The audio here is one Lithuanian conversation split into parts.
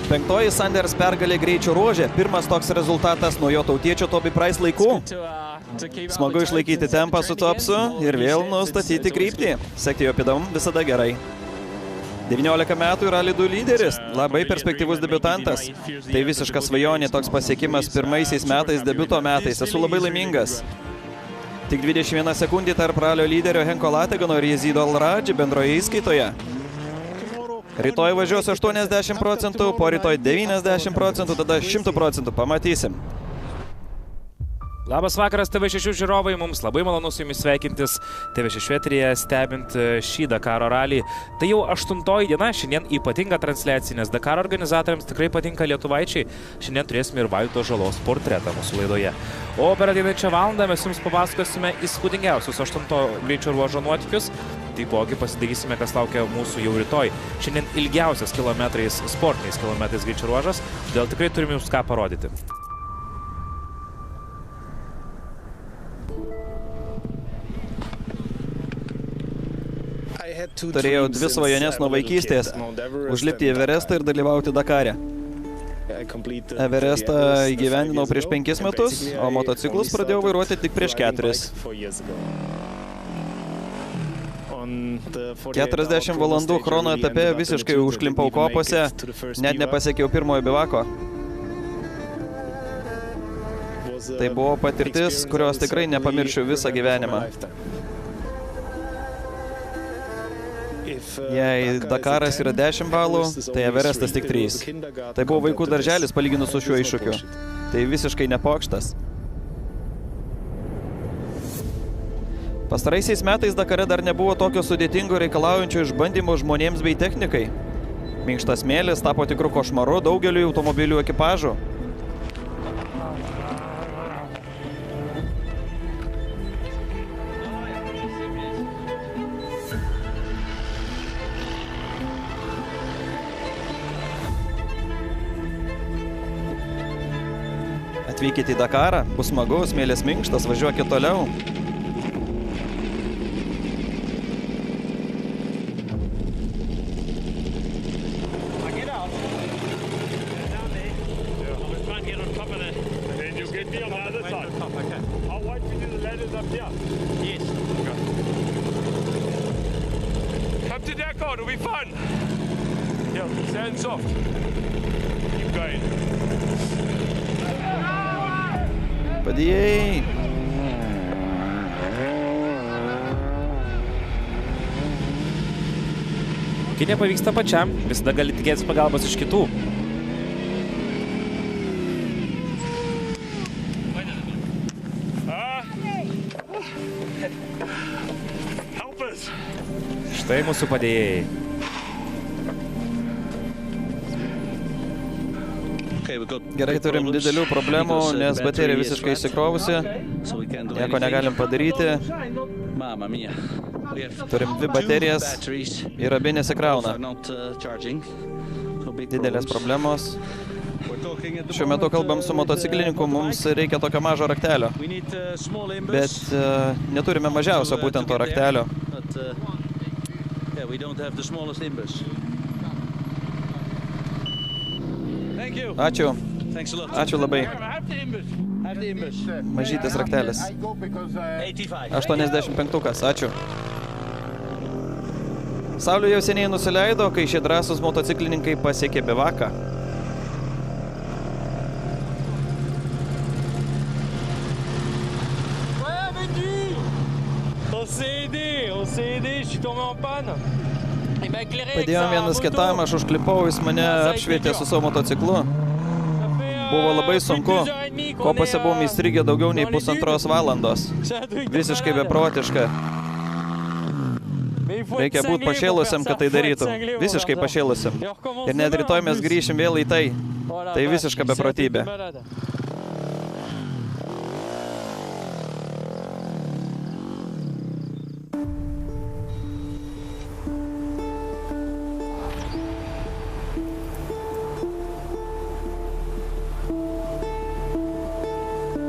5. Sanders pergalė greičio ruože. Pirmas toks rezultatas nuo jo tautiečio Toby Price laikų. Smagu išlaikyti tempą su Topsu ir vėl nustatyti kryptį. Sekti jo pėdom visada gerai. 19 metų yra Rally 2 lyderis. Labai perspektyvus debiutantas. Tai visiška svajonė, toks pasiekimas pirmaisiais metais, debiuto metais. Esu labai laimingas. Tik 21 sekundė tarp ralio lyderio Henko Lategano ir Jezido Al-Radži bendroje įskaitoje. Rytoj važiuosiu 80%, po rytoj 90%, tada 100%. Pamatysim. Labas vakaras TV6 žiūrovai, mums labai malonu su jumis sveikintis TV6 eteryje stebint šį Dakaro ralį. Tai jau 8-oji diena, šiandien ypatinga transliacija, nes Dakaro organizatoriams tikrai patinka lietuvaičiai. Šiandien turėsime ir Vaidoto Žalos portretą mūsų laidoje. O per ateinančią valandą mes jums papasakosime įspūdingiausius 8 greičio ruožo nuotykius. Taipogi pasidarysime, kas laukia mūsų jau rytoj. Šiandien ilgiausias kilometrais, sportiniais kilometrais greičio ruožas, todėl tikrai turime jums ką parodyti. Turėjau 2 svajonės nuo vaikystės – užlipti į Everestą ir dalyvauti Dakare. Everestą įgyvendinau prieš 5 metus, o motociklus pradėjau vairuoti tik prieš 4. 40 valandų chrono etape visiškai užklimpau kopose, net nepasiekiau pirmojo bivako. Tai buvo patirtis, kurios tikrai nepamiršiu visą gyvenimą. Jei Dakaras yra 10 balų, tai Everestas tik 3. Tai buvo vaikų darželis palyginus su šiuo iššūkiu. Tai visiškai nepokštas. Pastaraisiais metais Dakare dar nebuvo tokio sudėtingo reikalaujančio išbandymų žmonėms bei technikai. Minkštas smėlis tapo tikru košmaru daugeliui automobilių ekipažų. Atvykite į Dakarą, bus smagu, smėlis minkštas, važiuokit toliau. Padėjai. Kai nepavyksta pačiam, visada gali tikėtis pagalbos iš kitų. Štai mūsų padėjėjai. Gerai, turim didelių problemų, nes baterija visiškai įsikrovusi. Nieko negalim padaryti. Turim 2 baterijas ir abi nesikrauna. Didelės problemos. Šiuo metu kalbam su motociklininku, mums reikia tokio mažo raktelio. Bet neturime mažiausio būtent to raktelio. Ačiū. Ačiū labai. Mažytis raktelis. 85-ukas. Ačiū. Saulė jau seniai nusileido, kai šie drąsūs motociklininkai pasiekė bivaką. Padėjom vienas kitam, aš užklipau, jis mane apšvietė su savo motociklu. Buvo labai sunku. Kopose buvom įstrigę daugiau nei 1,5 valandos. Visiškai beprotiška. Reikia būti pašėlusiam, kad tai darytum. Visiškai pašėlusiam. Ir net rytoj mes grįšim vėl į tai. Tai visiška beprotybė.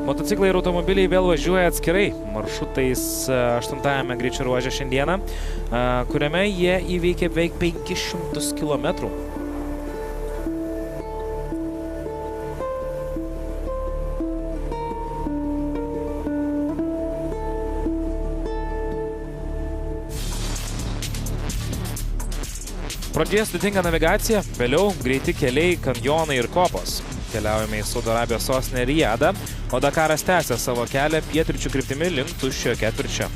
Motociklai ir automobiliai vėl važiuoja atskirai maršrutais 8-ame greičio ruože šiandieną, kuriame jie įveikė beveik 500 km. Pradžioje sudėtinga navigacija, vėliau greiti keliai, kanjonai ir kopos. Keliaujame į Saudo Arabijos sostinę Rijadą, o Dakaras tęsia savo kelią pietryčių kryptimi link tuščio ketvirčio.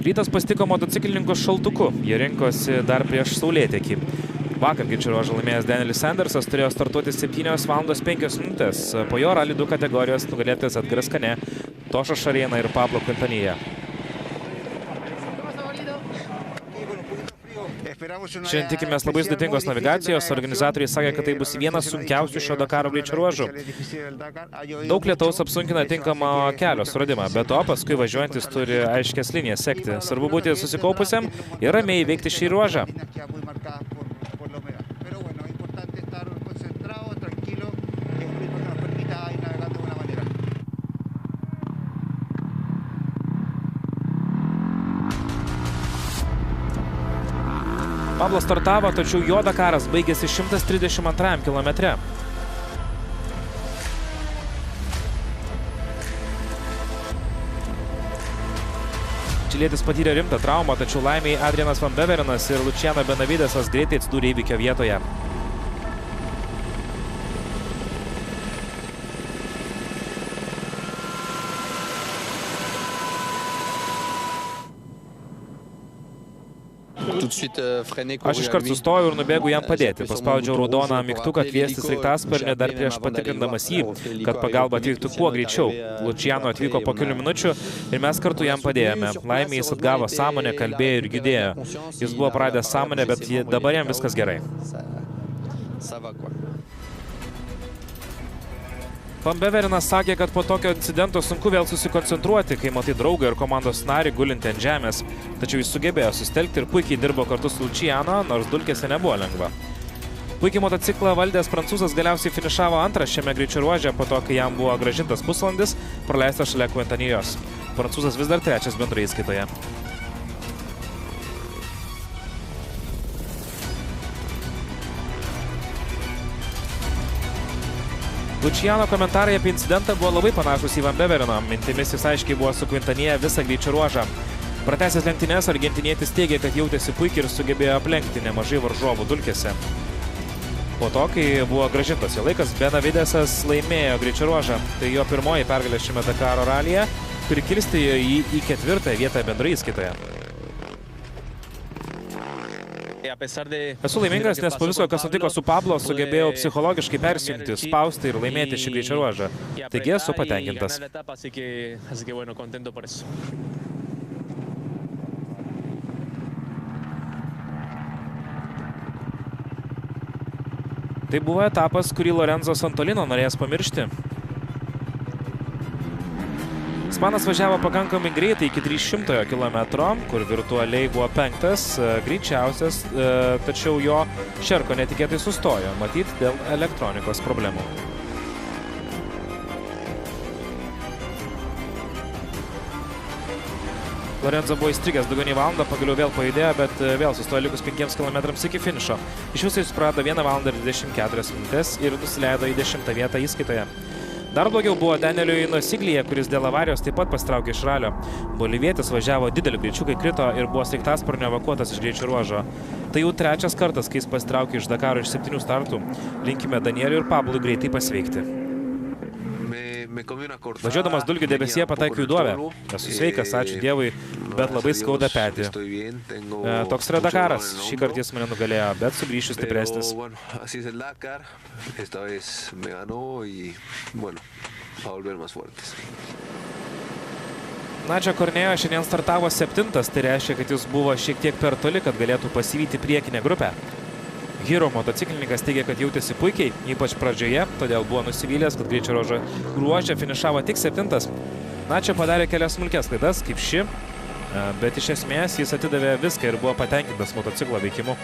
Rytas pasitiko motociklininkus šaltuku, jie rinkosi dar prieš saulėtekį. Vakar greičio ruožą laimėjęs Danielis Sandersas turėjo startuoti 7:05. Po jo Rally 2 kategorijos nugalėtojas Edgaras Kane, Tošas Šarėna ir Pablo Quintanilla. Šiandien tikimės labai sudėtingos navigacijos. Organizatoriai sakė, kad tai bus vienas sunkiausių šio Dakaro greičio ruožų. Daug lietaus apsunkina tinkamą kelio suradimą, bet to paskui važiuojantis turi aiškias linijas sekti. Svarbu būti susikaupusiam ir ramiai įveikti šį ruožą. Pablo startavo, tačiau jo Dakaras baigėsi 132 kilometre. Čilietis patyrė rimtą traumą, tačiau laimiai Adrianas Van Beverinas ir Luciano Benavidesas greitai atsidūrė įvykio vietoje. Aš iškart sustojau ir nubėgu jam padėti. Paspaudžiau raudoną mygtuką kviesti sraigtasparnį dar prieš patikrindamas jį, kad pagalba atvyktų kuo greičiau. Luciano atvyko po kelių minučių ir mes kartu jam padėjome. Laimė jis atgavo sąmonę, kalbėjo ir judėjo. Jis buvo praradęs sąmonę, bet dabar jam viskas gerai. Van Beverinas sakė, kad po tokio incidento sunku vėl susikoncentruoti, kai matai draugą ir komandos narį gulintį ant žemės. Tačiau jis sugebėjo sustelkti ir puikiai dirbo kartu su Luciano, nors dulkėse nebuvo lengva. Puikiai motociklą valdęs prancūzas galiausiai finišavo antras šiame greičio ruože, po to, kai jam buvo grąžintas pusvalandis, praleistas šalia Quintanillos. Prancūzas vis dar trečias bendroje įskaitoje. Luciano komentarai apie incidentą buvo labai panašus į Van Beveriną. Mintimis jis aiškiai buvo su Quintanilla visą greičio ruožą. Pratęsęs lenktynes, argentinietis teigė, kad jautėsi puikiai ir sugebėjo aplenkti nemažai varžovų dulkėse. Po to, kai buvo grąžintas jo laikas, Benavidesas laimėjo greičio ruožą. Tai jo pirmoji pergalė šiame Dakaro ralyje, kuri kilstėjo jį į ketvirtąją vietą bendroje įskaitoje. Esu laimingas, nes po viso, kas nutiko su Pablo, sugebėjau psichologiškai persijungti, spausti ir laimėti šį greičio ruožą. Taigi esu patenkintas. Tai buvo etapas, kurį Lorenzo Santolino norės pamiršti. Ispanas važiavo pakankamai greitai iki 300 kilometro, kur virtualiai buvo 5, greičiausias, tačiau jo šerko netikėtai sustojo, matyt, dėl elektronikos problemų. Lorenzo buvo įstrigęs daugiau nei valandą, pagaliau vėl pajudėjo, bet vėl sustojo likus 5 km iki finišo. Iš viso jis prarado 1 valandą ir 24 minutės ir nusileido į 10 vietą įskaitoje. Dar blogiau buvo Danieliui Nosiglyje, kuris dėl avarijos taip pat pasitraukė iš ralio. Bolivietis važiavo dideliu greičiu, kai krito ir buvo sraigtasparnio evakuotas iš greičio ruožo. Tai jau trečias kartas, kai jis pasitraukė iš Dakaro iš 7 startų. Linkime Danieliui ir Pablui greitai pasveikti. Važiuodamas dulkių debesyje pataikiau į duobę. Esu sveikas, ačiū Dievui, bet labai skauda petį. Toks yra Dakaras. Šį kartą jis mane nugalėjo, bet sugrįšiu stipresnis. Nadžio Kornėjo šiandien startavo 7, tai reiškia, kad jis buvo šiek tiek per toli, kad galėtų pasivyti priekinę grupę. Hero motociklininkas teigia, kad jautėsi puikiai, ypač pradžioje, todėl buvo nusivylęs, kad greičio ruože finišavo tik 7. Nadžio padarė kelias smulkias klaidas, kaip ši, bet iš esmės jis atidavė viską ir buvo patenkintas motociklo veikimu.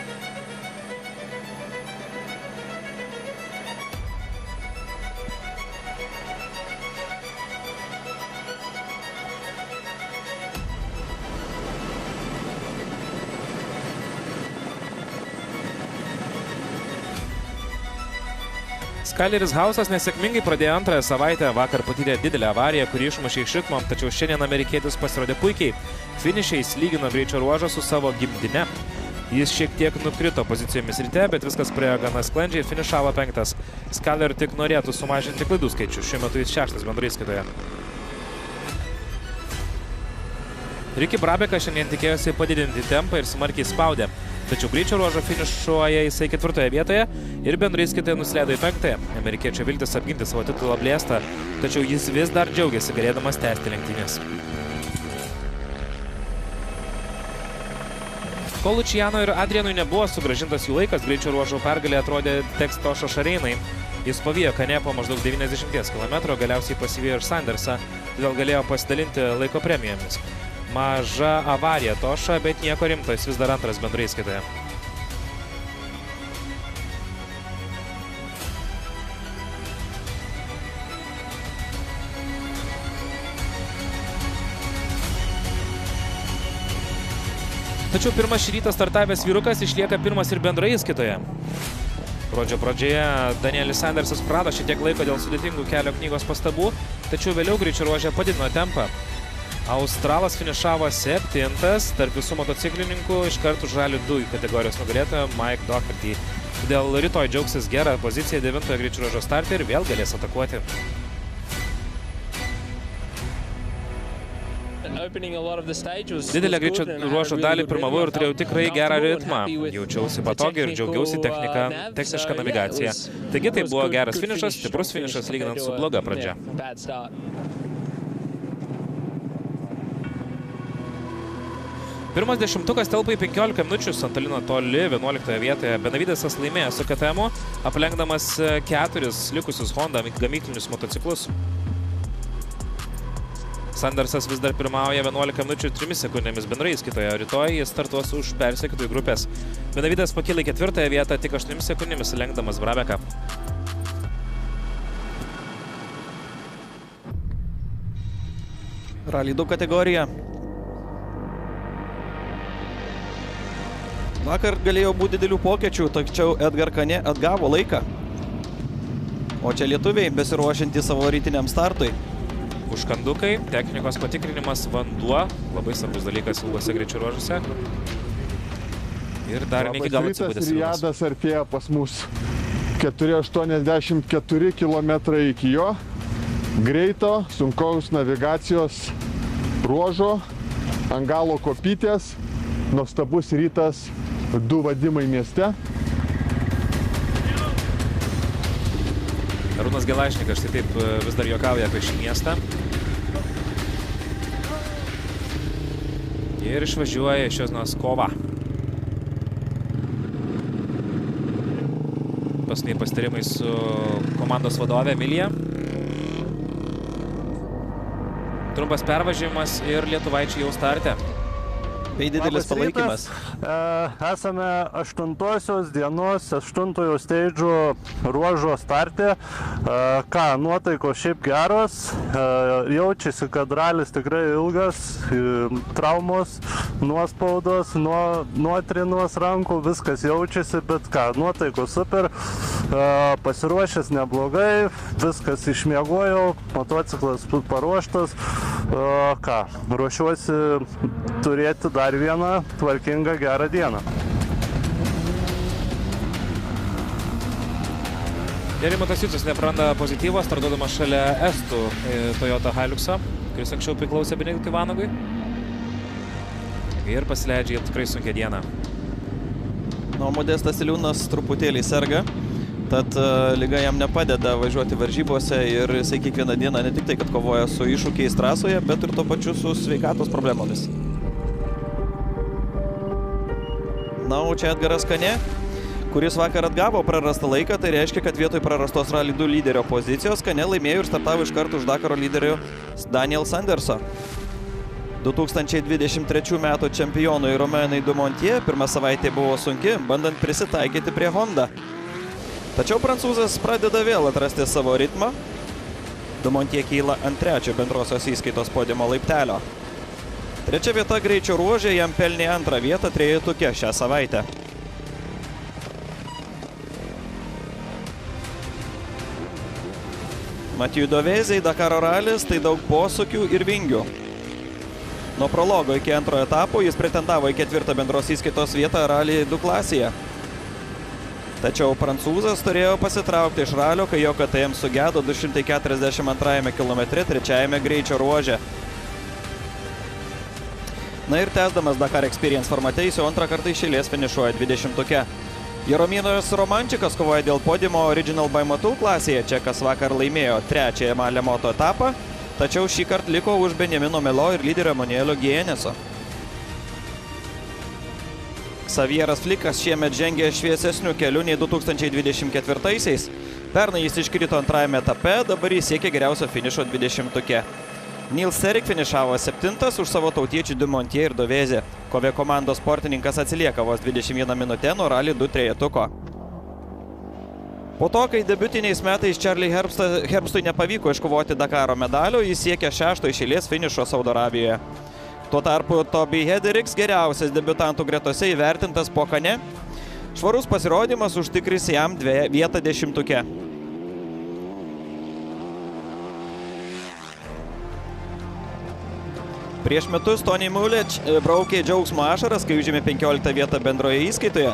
Skyleris Hausas nesėkmingai pradėjo antrąją savaitę, vakar patyrė didelę avariją, kurį išmušė iš ritmo, tačiau šiandien amerikietis pasirodė puikiai. Finišiais lygino greičio ruožą su savo gimtine. Jis šiek tiek nukrito pozicijomis ryte, bet viskas praėjo gana sklandžiai ir finišavo 5. Skyler tik norėtų sumažinti klaidų skaičių, šiuo metu jis 6 bendrai įskaitoje. Ricky Brabekas šiandien tikėjosi padidinti tempą ir smarkiai spaudė. Tačiau greičio ruožo finišuoja jisai 4 vietoje ir bendrai įskaitoje nusileido į 5. Amerikiečio viltis apginti savo titulą blėsta, tačiau jis vis dar džiaugiasi galėdamas tęsti lenktynės. Kol Luciano ir Adrianui nebuvo sugrąžintas jų laikas, greičio ruožo pergalė atrodė teks Tošo Šareinai. Jis pavijo Kane po maždaug 90 km, galiausiai pasivijo ir Sandersą, todėl galėjo pasidalinti laiko premijomis. Maža avarija Toša, bet nieko rimto, jis vis dar 2 bendrai įskaitoje. Tačiau pirmas šį rytą startavęs vyrukas išlieka 1 ir bendrai įskaitoje. Rodžio pradžioje Danielis Sandersas prarado šiek tiek laiko dėl sudėtingų kelio knygos pastabų, tačiau vėliau greičio ruože padidino tempą. Australas finišavo 7, tarp visų motociklininkų iš karto žalių 2 kategorijos nugalėtojo Mike Doherty. Todėl rytoj džiaugsis gerą poziciją 9 greičio ruožo starte ir vėl galės atakuoti. Didelę greičio ruožo dalį pirmavau ir turėjau tikrai gerą ritmą. Jaučiausi patogiai ir džiaugiausi technišką navigaciją. Taigi tai buvo geras finišas, stiprus finišas lyginant su bloga pradžia. Pirmas 10-ukas telpa į 15 minučių, Santolino toli 11 vietoje. Benavidesas laimėjo su KTM-u, aplenkdamas 4 likusius Honda gamyklinius motociklus. Sandersas vis dar pirmauja 11 minučių 3 sekundėmis bendrai įskaitoje. Rytoj jis startuos už persekiotojų grupės. Benavides pakilo į 4 vietą tik 8 sekundėmis lenkdamas Brabeką. Rally 2 kategorija. Vakar galėjo būti didelių pokyčių, tačiau Edgar Kane atgavo laiką. O čia lietuviai besiruošiantys savo rytiniam startui. Užkandukai, technikos patikrinimas, vanduo, labai svarbus dalykas ilgose greičio ruožuose. Ir dar ne iki galo atsibūdęs. Rijadas artėja pas mus 4,84 km iki jo. Greito, sunkaus navigacijos ruožo, ant galo kopytės, nuostabus rytas, 2 vadimai mieste. Arūnas Gelašnikas štai taip vis dar juokauja apie šį miestą. Ir išvažiuoja šios dienos kovą. Paskutiniai pasitarimai su komandos vadove Emilija. Trumpas pervažiavimas ir lietuvaičiai jau starte. Bei didelis palaikymas. Esame 8 dienos, 8 steidžo ruožo starte. Nuotaikos šiaip geros. Jaučiasi, kad ralis tikrai ilgas. Traumos, nuospaudos, nuotrinos rankų, viskas jaučiasi, bet nuotaikos super. Pasiruošęs neblogai, viskas išmiegojau, motociklas paruoštas. Ruošiuosi turėti dar vieną tvarkingą gerą dieną. Rimantas Jucius nepraranda pozityvo, startuodamas šalia estų Toyota Hiluxo, kuris anksčiau priklausė Benediktui Vanagui. Ir pasileidžia tikrai sunkią dieną. Modestas Iliūnas truputėlį serga, tad liga jam nepadeda važiuoti varžybose ir jisai kiekvieną dieną ne tik tai, kad kovoja su iššūkiais trasoje, bet ir tuo pačiu su sveikatos problemomis. O čia Edgaras Kane, kuris vakar atgavo prarastą laiką, tai reiškia, kad vietoj prarastos Rally 2 lyderio pozicijos Kane laimėjo ir startavo iš karto už Dakaro lyderio Daniel Sanderso. 2023 metų čempionui Romainui Dumontier pirmą savaitę buvo sunki, bandant prisitaikyti prie Honda. Tačiau prancūzas pradeda vėl atrasti savo ritmą. Dumontier kyla ant 3 bendrosios įskaitos podiumo laiptelio. 3 vieta greičio ruože jam pelnė 2 vietą trejetuke šią savaitę. Matijui Dovezei Dakaro ralis tai daug posūkių ir vingių. Nuo prologo iki antrojo etapo jis pretendavo į 4. bendros įskaitos vietą Rally 2 klasėje. Tačiau prancūzas turėjo pasitraukti iš ralio, kai jo KTM sugedo 242 kilometre 3 greičio ruože. Na ir tęsdamas Dakar Experience formate jis jau antrą kartą iš eilės finišuoja 20-tuke. Jarominas Romančikas kovoja dėl podiumo Original by Motul klasėje. Čekas vakar laimėjo 3. Male Moto etapą, tačiau šį kartą liko už Benjamino Melo ir lyderio Manuelio Gieneso. Xavieras Flikas šiemet žengė šviesesnių kelių nei 2024-aisiais. Pernai jis iškrito antrajame etape, dabar jis siekia geriausio finišo 20-tuke. Nils Serik finišavo 7. už savo tautiečių Dumontier ir Dovezė. Kove komandos sportininkas atsilieka vos 21 minutę nuo Rally 2 trejetuko. Po to, kai debiutiniais metais Charlie Herbstui nepavyko iškovoti Dakaro medalio, jis siekia 6. iš eilės finišo Saudo Arabijoje. Tuo tarpu Toby Hederiks geriausias debiutantų gretose įvertintas po Kane. Švarus pasirodymas užtikris jam vietą 10-tuke. Prieš metus Tony Mulič braukė džiaugsmo ašaras, kai užėmė 15 vietą bendroje įskaitoje.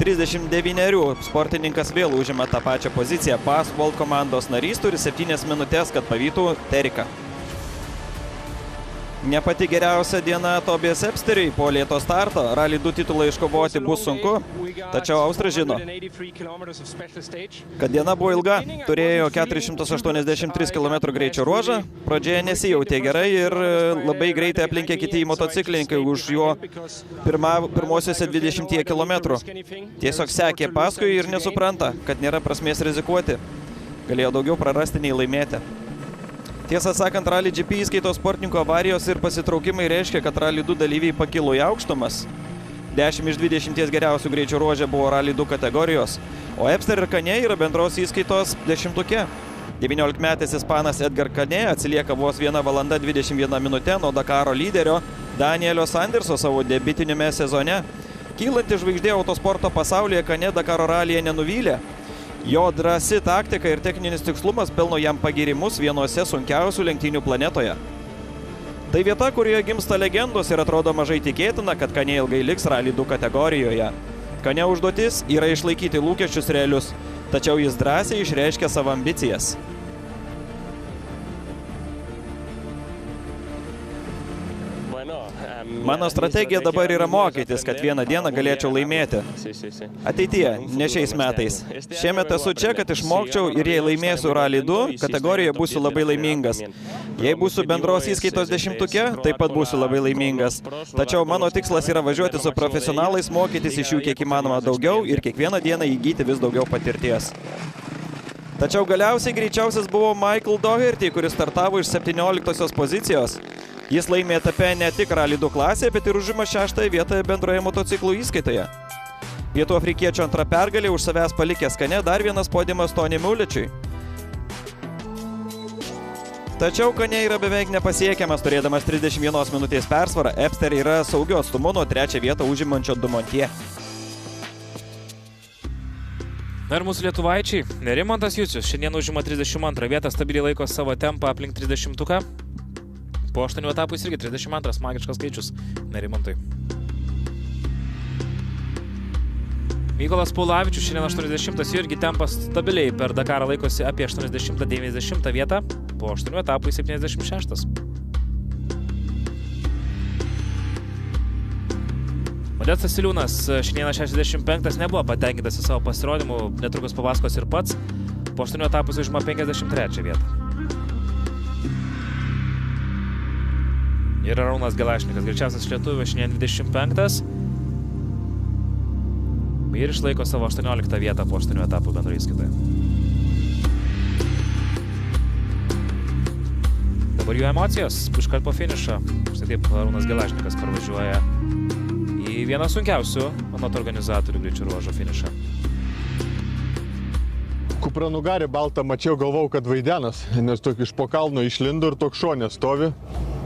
39 sportininkas vėl užima tą pačią poziciją. Pasvold komandos narys turi 7 minutės, kad pavytų Teriką. Ne pati geriausia diena Tobias Epsteriui po lėto starto. Rally 2 titulą iškovoti bus sunku, tačiau Austras žino, kad diena buvo ilga. Turėjo 483 km greičio ruožą, pradžioje nesijautė gerai ir labai greitai aplenkė kiti motociklininkai už jo pirmosiuose 20 km. Tiesiog sekė paskui ir nesupranta, kad nėra prasmės rizikuoti. Galėjo daugiau prarasti nei laimėti. Tiesą sakant, Rally GP įskaitos sportininko avarijos ir pasitraukimai reiškia, kad Rally 2 dalyviai pakilo į aukštumas. 10 iš 20 geriausių greičio ruože buvo Rally 2 kategorijos, o Epster ir Kane yra bendros įskaitos 10-tuke. 19-metis ispanas Edgar Kane atsilieka vos 1 valanda 21 minutė nuo Dakaro lyderio Danielio Sanderso savo debiutiniame sezone. Kylanti žvaigždė autosporto pasaulyje Kane Dakaro ralyje nenuvylė. Jo drąsi taktika ir techninis tikslumas pelno jam pagirimus vienose sunkiausių lenktynių planetoje. Tai vieta, kurioje gimsta legendos ir atrodo mažai tikėtina, kad Kane ilgai liks Rally 2 kategorijoje. Kane užduotis yra išlaikyti lūkesčius realius, tačiau jis drąsiai išreiškia savo ambicijas. Mano strategija dabar yra mokytis, kad vieną dieną galėčiau laimėti. Ateityje, ne šiais metais. Šiemet esu čia, kad išmokčiau ir jei laimėsiu Rally 2, kategorijoje būsiu labai laimingas. Jei būsiu bendros įskaitos 10-tuke, taip pat būsiu labai laimingas. Tačiau mano tikslas yra važiuoti su profesionalais, mokytis iš jų kiek įmanoma daugiau ir kiekvieną dieną įgyti vis daugiau patirties. Tačiau galiausiai greičiausias buvo Michael Doherty, kuris startavo iš 17-osios pozicijos. Jis laimė etape ne tik Rally 2 klasėje, bet ir užima 6 vietą bendroje motociklų įskaitoje. Pietų afrikiečio antrą pergalę už savęs palikęs Kane dar vienas podiumas Tony Muličiui. Tačiau Kane yra beveik nepasiekiamas, turėdamas 31 minutės persvarą. Epster yra saugiu atstumu nuo 3 vietą užimančio Dumontier. Na ir mūsų lietuvaičiai. Nerimantas Jucius šiandien užima 32 vietą, stabiliai laiko savo tempą aplink 30-tuką. Po 8 etapų jis irgi 32, magiškas skaičius Nerimantui. Mykolas Paulavičius šiandien 80, irgi tempas stabiliai per Dakarą laikosi apie 80-90 vietą, po 8 etapų 76. Modestas Siliūnas šiandien 65 nebuvo patenkintas į savo pasirodymų, netrukus papasakos ir pats, po 8 etapų užima 53 vietą. Ir Arūnas Gelašnikas, greičiausias lietuvis, šiandien 25 ir išlaiko savo 18 vietą po 8 etapų bendroje įskaitoje. Dabar jų emocijos, iškart po finišo. Štai taip Arūnas Gelašnikas parvažiuoja į vieną sunkiausių anot organizatorių greičio ruožo finišą. Kupranugarį baltą mačiau, galvau, kad Vaidenas, nes tokį iš po kalno išlindo ir toks šonė stovi.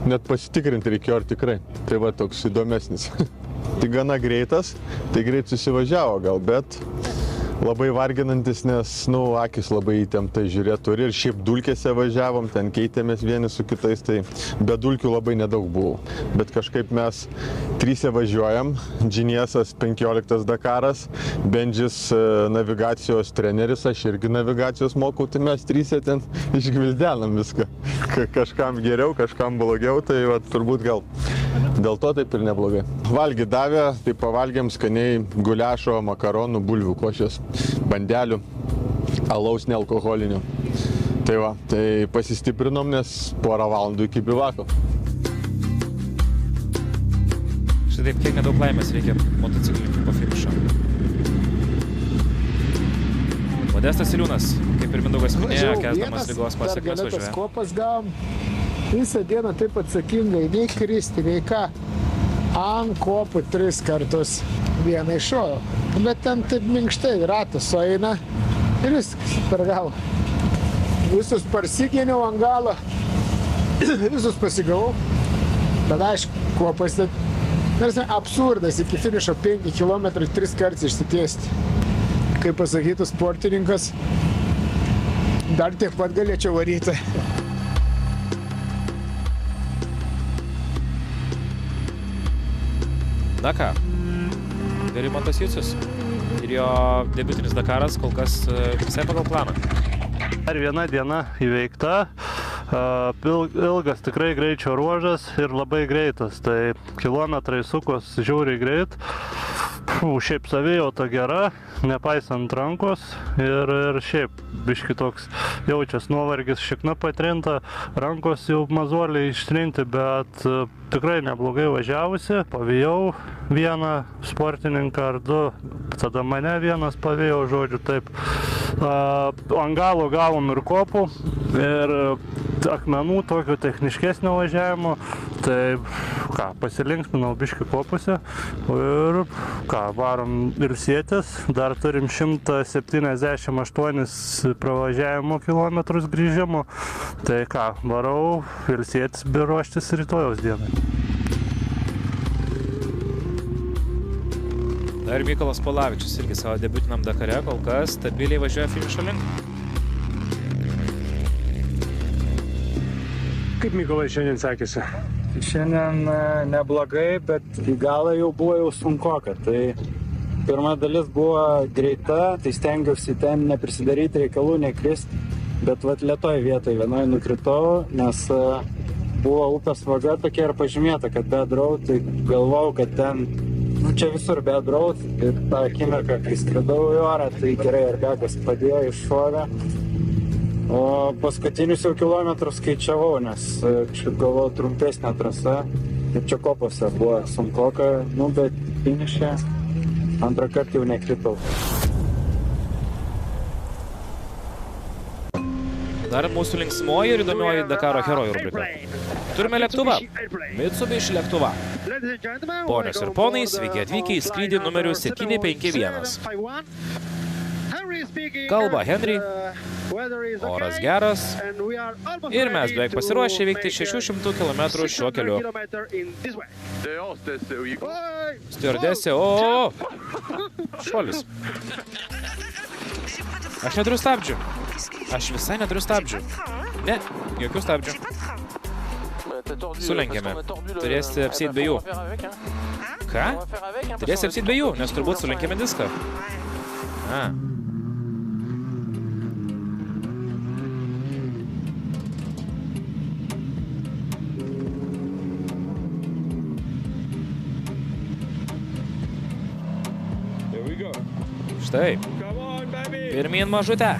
Net pasitikrinti reikėjo ar tikrai. Tai va toks įdomesnis. Tai gana greitas, tai greit susivažiavo gal, bet labai varginantis, nes, akis labai įtemptai žiūrėti turi ir šiaip dulkėse važiavom, ten keitėmės vieni su kitais, tai be dulkių labai nedaug buvau. Bet kažkaip mes tryse važiuojam, Džiniesas 15 Dakaras, Bendžis navigacijos treneris, aš irgi navigacijos mokau, tai mes tryse ten išgvildenam viską. Kažkam geriau, kažkam blogiau, tai turbūt gal dėl to taip ir neblogai. Valgy davė, tai pavalgėm skaniai guliašo, makaronų, bulvių košės, bandelių, alaus nealkoholinių. Tai pasistiprinom, nes porą valandų iki bivako. Štai taip, kiek nedaug laimės reikia motociklininkų po finišo. Modestas Iliūnas, kaip ir Mindaugas minėjo, kesdamas lygos pasiekmes važiuoja. Kopas gavom. Visą dieną taip atsakingai, nei kristi, nei ką. Ant kopų 3 kartus vieną iššojo. Bet ten taip minkštai ratas sueina ir viskas per galą. Visus parsigėniau ant galo, visus pasigavau. Bet aišku, kopas absurdas iki finišo 5 km 3 kartus išsitiesti. Kaip pasakytų sportininkas, dar tiek pat galėčiau varyti. Na ką, Gerimantas Jucius ir jo debiutinis Dakaras kol kas visai pagal planą. Dar viena diena įveikta, ilgas tikrai greičio ruožas ir labai greitas, tai kilometrai sukos žiauriai greit. Šiaip savijauta gera, nepaisant rankos ir šiaip biški toks jaučias nuovargis, šikna patrinta, rankos jau mazoliai ištrinti, bet tikrai neblogai važiavusi. Pavijau vieną sportininką ar 2, tada mane vienas pavijau, žodžiu, taip. Ant galo gavom ir kopų, ir akmenų tokio techniškesnio važiavimo, tai pasilinksminau biški kopose ir varom ilsėtis, dar turim 178 pravažiavimo kilometrus grįžimo, tai varau ilsėtis bei ruoštis rytojaus dienai. Dar Mykolas Polavičius irgi savo debiutiniam Dakare kol kas stabiliai važiuoja finišo link. Kaip Mykolai šiandien sekėsi? Šiandien neblogai, bet į galą jau buvo sunkoka. Tai pirma dalis buvo greita, tai stengiausi ten neprisidaryti reikalų, nekristi. Bet lietoj vietoj vienoj nukritau, nes buvo upės vaga tokia ir pažymėta, kad bad road, tai galvojau, kad ten čia visur bad road. Ir tą akimirką, kai skridau į orą, tai gerai Arbekas padėjo, iššovė. O paskutinius jau kilometrus skaičiavau, nes kažkaip galvojau trumpesnė trasa. Ir čia kopose buvo sunkoka, bet finiše antrą kartą jau nekritau. Dar mūsų linksmoji ir įdomioji Dakaro herojų rubrika. Turime lėktuvą. Mitsubishi lėktuvą. Ponios ir ponai, sveiki atvykę į skrydį numeriu 751. Kalba Henry, oras geras ir mes beveik pasiruošę vykti 600 km šiuo keliu. Stiuardesė, šuolis. Aš neturiu stabdžių. Aš visai neturiu stabdžių. Ne, jokių stabdžių. Sulenkėme. Turėsi apsėti be jų. Ką? Turėsi apsėti be jų, nes turbūt sulenkėme diską. Štai. Pirmyn mažutę.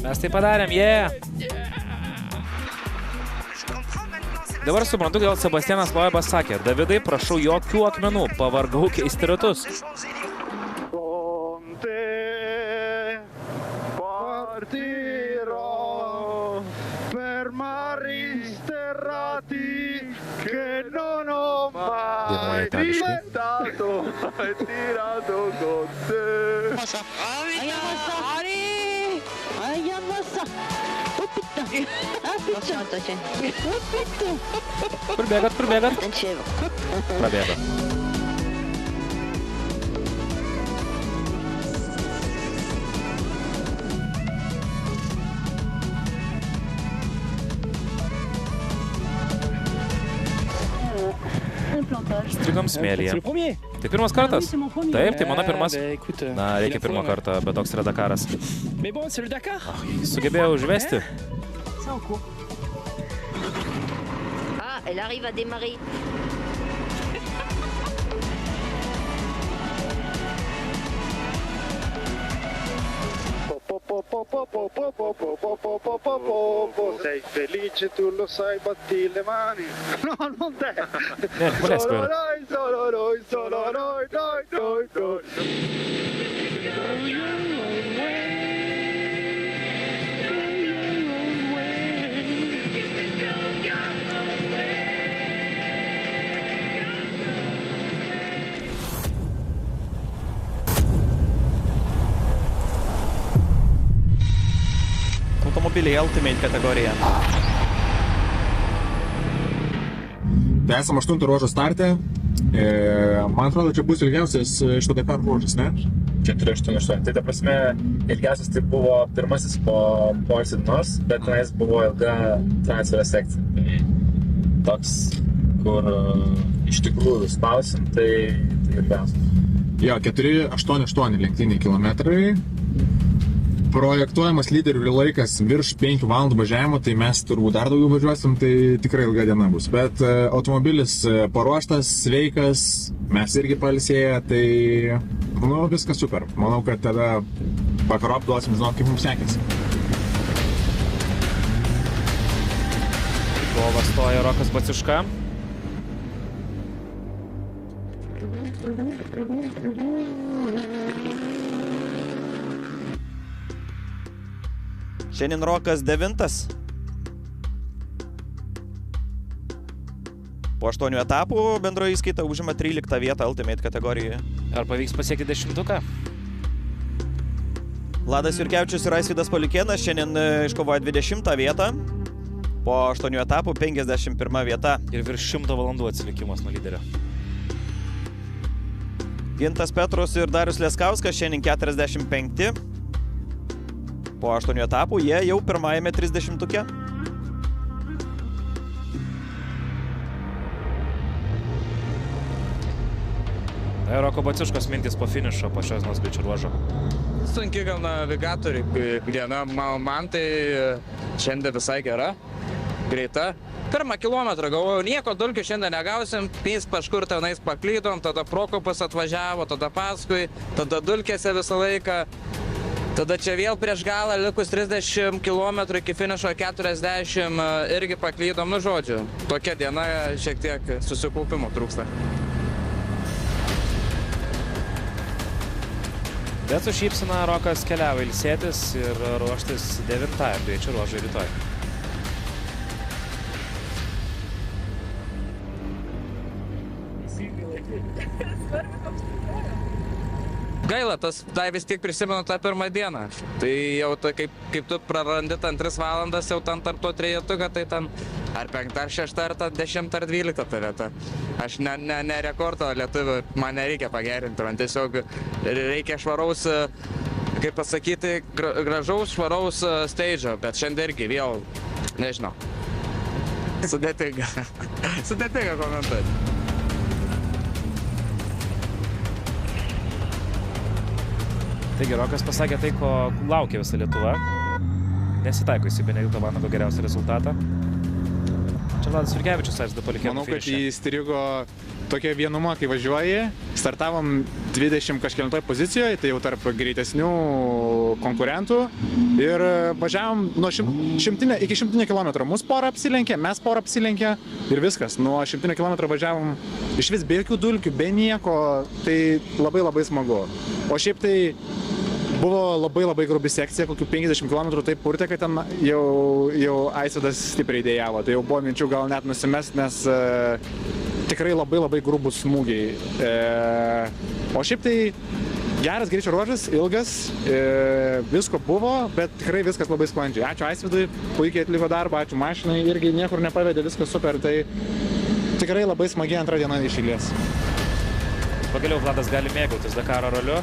Mes tai padarėm, Dabar suprantu, kodėl Sebastianas Loebas sakė: Davidai, prašau jokių akmenų, pavargau keisti ratus. Dainuoja itališkai. Kur bėgat? Prabėga. slydom smėlyje. Tai pirmas kartas? Taip, tai mano pirmas. Na, reikia pirmo karto, bet toks yra Dakaras. Sugebėjau užvesti. Ah, elle arrive à démarrer. Sei felice, tu lo sai, batti le mani. No, non te. Qual è Solo noi, solo noi. Automobiliai Ultimate kategorija. Tai esam 8 ruožo starte. Man atrodo, čia bus ilgiausias šito Dakar ruožas, ne? 4-8. Tai ta prasme, ilgiausias tai buvo pirmasis po poilsio dienos, bet tenais buvo ilga transferio sekcija. Tai toks, kur iš tikrųjų spausim, tai ilgiausias. Jo, 4-8-8 lenktyniniai kilometrai. Projektuojamas lyderių laikas virš 5 valandų važiavimo, tai mes turbūt dar daugiau važiuosim, tai tikrai ilga diena bus. Bet automobilis paruoštas, sveikas, mes irgi pailsėję, tai viskas super. Manau, kad tada vakarop duosim žinot, kaip mums sekėsi. Kovą stoja Rokas Baciuška. Šiandien Rokas 9. Po 8 etapų bendroje įskaita užima 13 vietą Ultimate kategorijoje. Ar pavyks pasiekti 10-tuką? Vladas Jurkevičius ir Aisvydas Paliukėnas šiandien iškovojo 20 vietą. Po 8 etapų 51 vieta. Ir virš 100 valandų atsilikimas nuo lyderio. Gintas Petrus ir Darius Leskauskas šiandien 45. Po 8 etapų jie jau pirmajame 30-tuke. Roko Baciuškos mintis po finišo, po šios dienos greičio ruožo. Sunki gal navigatoriai diena, man tai šiandien visai gera, greita. Pirmą kilometrą galvojau, nieko dulkių šiandien negausim, mes kažkur tenais paklydom, tada Prokopas atvažiavo, tada paskui, tada dulkėse visą laiką. Tada čia vėl prieš galą, likus 30 km iki finišo 40, irgi paklydom, žodžiu. Tokia diena šiek tiek susikaupimo trūksta. Bet su šypsena Rokas keliavo ilsėtis ir ruoštis 9-ajam greičio ruožui rytoj. Gaila, tai vis tiek prisimenu tą pirmą dieną. Tai jau kaip tu prarandi ten 3 valandas, jau ten tarp to trejetuką, tai ten ar 5, ar 6, ar 10, ar 12 ta vieta. Aš ne rekordo lietuvių, man nereikia pagerinti, man tiesiog reikia švaraus, kaip pasakyti, gražaus švaraus stage'o, bet šiandien irgi vėl, nežinau, sudėtinga komentuoti. Taigi, Rokas pasakė tai, ko laukia visa Lietuva. Nesitaiko į Benedikto Vanago geriausią rezultatą. Čia Vladas Jurkevičius, Aisvydas Paliukėnas. Manau, kad įstrigo tokia vienuma, kai važiuoji. Startavom 20 kažkelintoj pozicijoje, tai jau tarp greitesnių konkurentų. Ir važiavom nuo iki 100 km. Mūsų porą apsilenkė, mes porą apsilenkė ir viskas. Nuo 100 km važiavom iš vis be jokių dulkių, be nieko. Tai labai smagu. O šiaip tai buvo labai grubi sekcija, kokių 50 km taip purtė, kad ten jau Aisvydas stipriai dėjavo. Tai jau buvo minčių gal net nusimest, nes tikrai labai grubus smūgiai. O šiaip tai geras greičio ruožas, ilgas, visko buvo, bet tikrai viskas labai sklandžiai. Ačiū Aisvydui, puikiai atliko darbą, ačiū mašinai, irgi niekur nepavedė, viskas super, tai tikrai labai smagiai antrą dieną iš eilės. Pagaliau Vladas gali mėgautis Dakaro raliu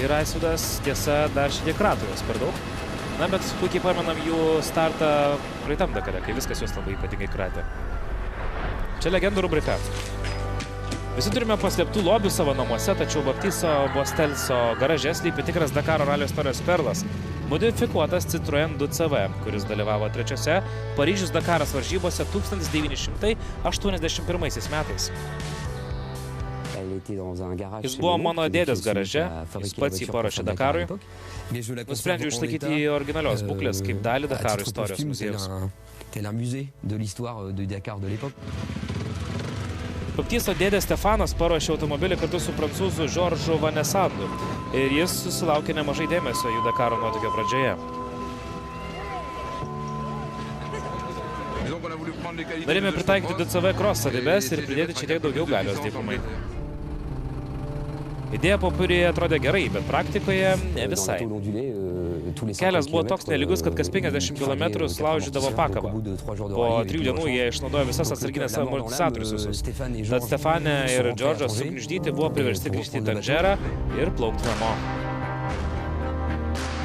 ir Aisvydas, tiesa, dar šiek tiek krato jos per daug. Na, bet puikiai pamenam jų startą praeitam Dakare, kai viskas jos labai ypatingai kratė. Čia legendų rubrika. Visi turime paslėptų lobių savo namuose, tačiau Baptisto Bostelso garaže slypi tikras Dakaro ralio istorijos perlas. Modifikuotas Citroen 2CV, kuris dalyvavo trečiose Paryžius Dakaras varžybose 1981 metais. Jis buvo mano dėdės garaže, jis pats jį paruošė Dakarui. Nusprendžiau išlaikyti jį originalios būklės kaip dalį Dakaro istorijos muziejaus. Baptisto dėdė Stefanas paruošė automobilį kartu su prancūzu Žoržu Vanesandu ir jis susilaukė nemažai dėmesio jų Dakaro nuotykio pradžioje. Norėjome pritaikyti DCV Cross savybes ir pridėti čia tiek daugiau galios dykumai. Idėja popieriuje atrodė gerai, bet praktikoje ne visai. Kelias buvo toks nelygus, kad kas 50 km laužydavo pakabą. Po 3 dienų jie išnaudojo visas atsarginės amortizatorius visus. Tad Stefanė ir Džordžas sugniuždyti buvo priversti grįžti į Tanžerą ir plaukti namo.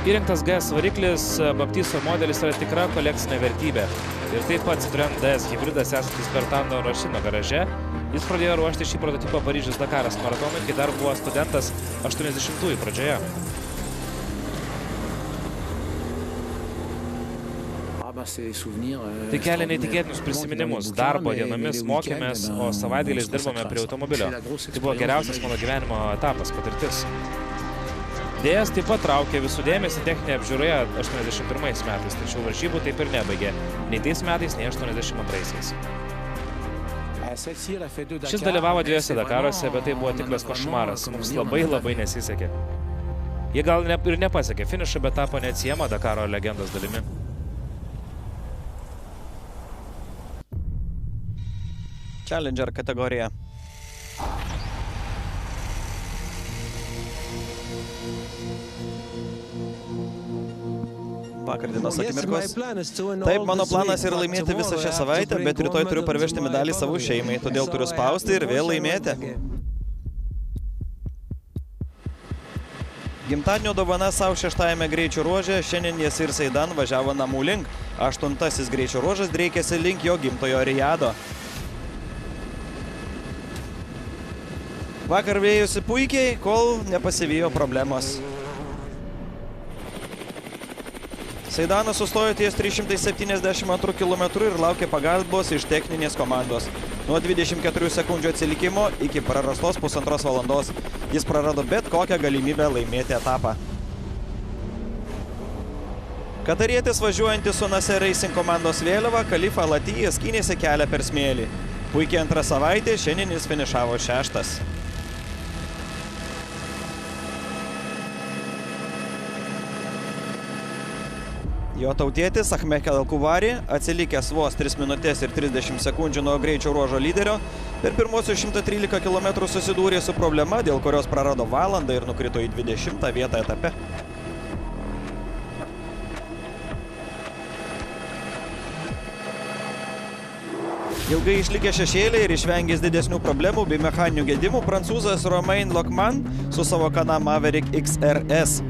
Įrengtas GS variklis Baptisto modelis yra tikra kolekcinė vertybė. Ir taip pat Citroen DS hybridas esantis Bertando Rošino garaže. Jis pradėjo ruošti šį prototipą Paryžius Dakaras maratonui, kai dar buvo studentas 80-ųjų pradžioje. Tai kelia neįtikėtinus prisiminimus. Darbo dienomis mokėmės, o savaitgaliais dirbome prie automobilio. Tai buvo geriausias mano gyvenimo etapas, patirtis. DS taip pat traukė visų dėmesį techninėje apžiūroje 81 metais, tačiau varžybų taip ir nebaigė. Nei tais metais, nei 82-aisiais. Šis dalyvavo 2 Dakaruose, bet tai buvo tikras košmaras. Mums labai nesisekė. Jie gal ir nepasiekė finišą, bet tapo neatsiejama Dakaro legendos dalimi. Challenger kategorija. Vakar dienos akimirkos. Taip, mano planas yra laimėti visą šią savaitę, bet rytoj turiu parvežti medalį savo šeimai, todėl turiu spausti ir vėl laimėti. Gimtadienio dovana savo 6-ajame greičio ruože, šiandien Jasir Seidan važiavo namų link. 8-asis greičio ruožas dreikėsi link jo gimtojo Rijado. Vakar vėjusi puikiai, kol nepasivijo problemos. Seidanas sustojo ties 372 km ir laukė pagalbos iš techninės komandos. Nuo 24 sekundžių atsilikimo iki prarastos 1,5 valandos. Jis prarado bet kokią galimybę laimėti etapą. Katarietis važiuojantis su Nasser Racing komandos vėliava, Khalifa Latijas skynėsi kelią per smėlį. Puikiai antrą savaitę, šiandien jis finišavo 6. Jo tautietis Ahmed Al-Kuvari, atsilikęs vos 3 minutės ir 30 sekundžių nuo greičio ruožo lyderio, per pirmosius 113 km susidūrė su problema, dėl kurios prarado valandą ir nukrito į 20 vietą etape. Ilgai išlikę šešėliai ir išvengęs didesnių problemų bei mechaninių gedimų, prancūzas Romain Lokman su savo Can-Am Maverick XRS.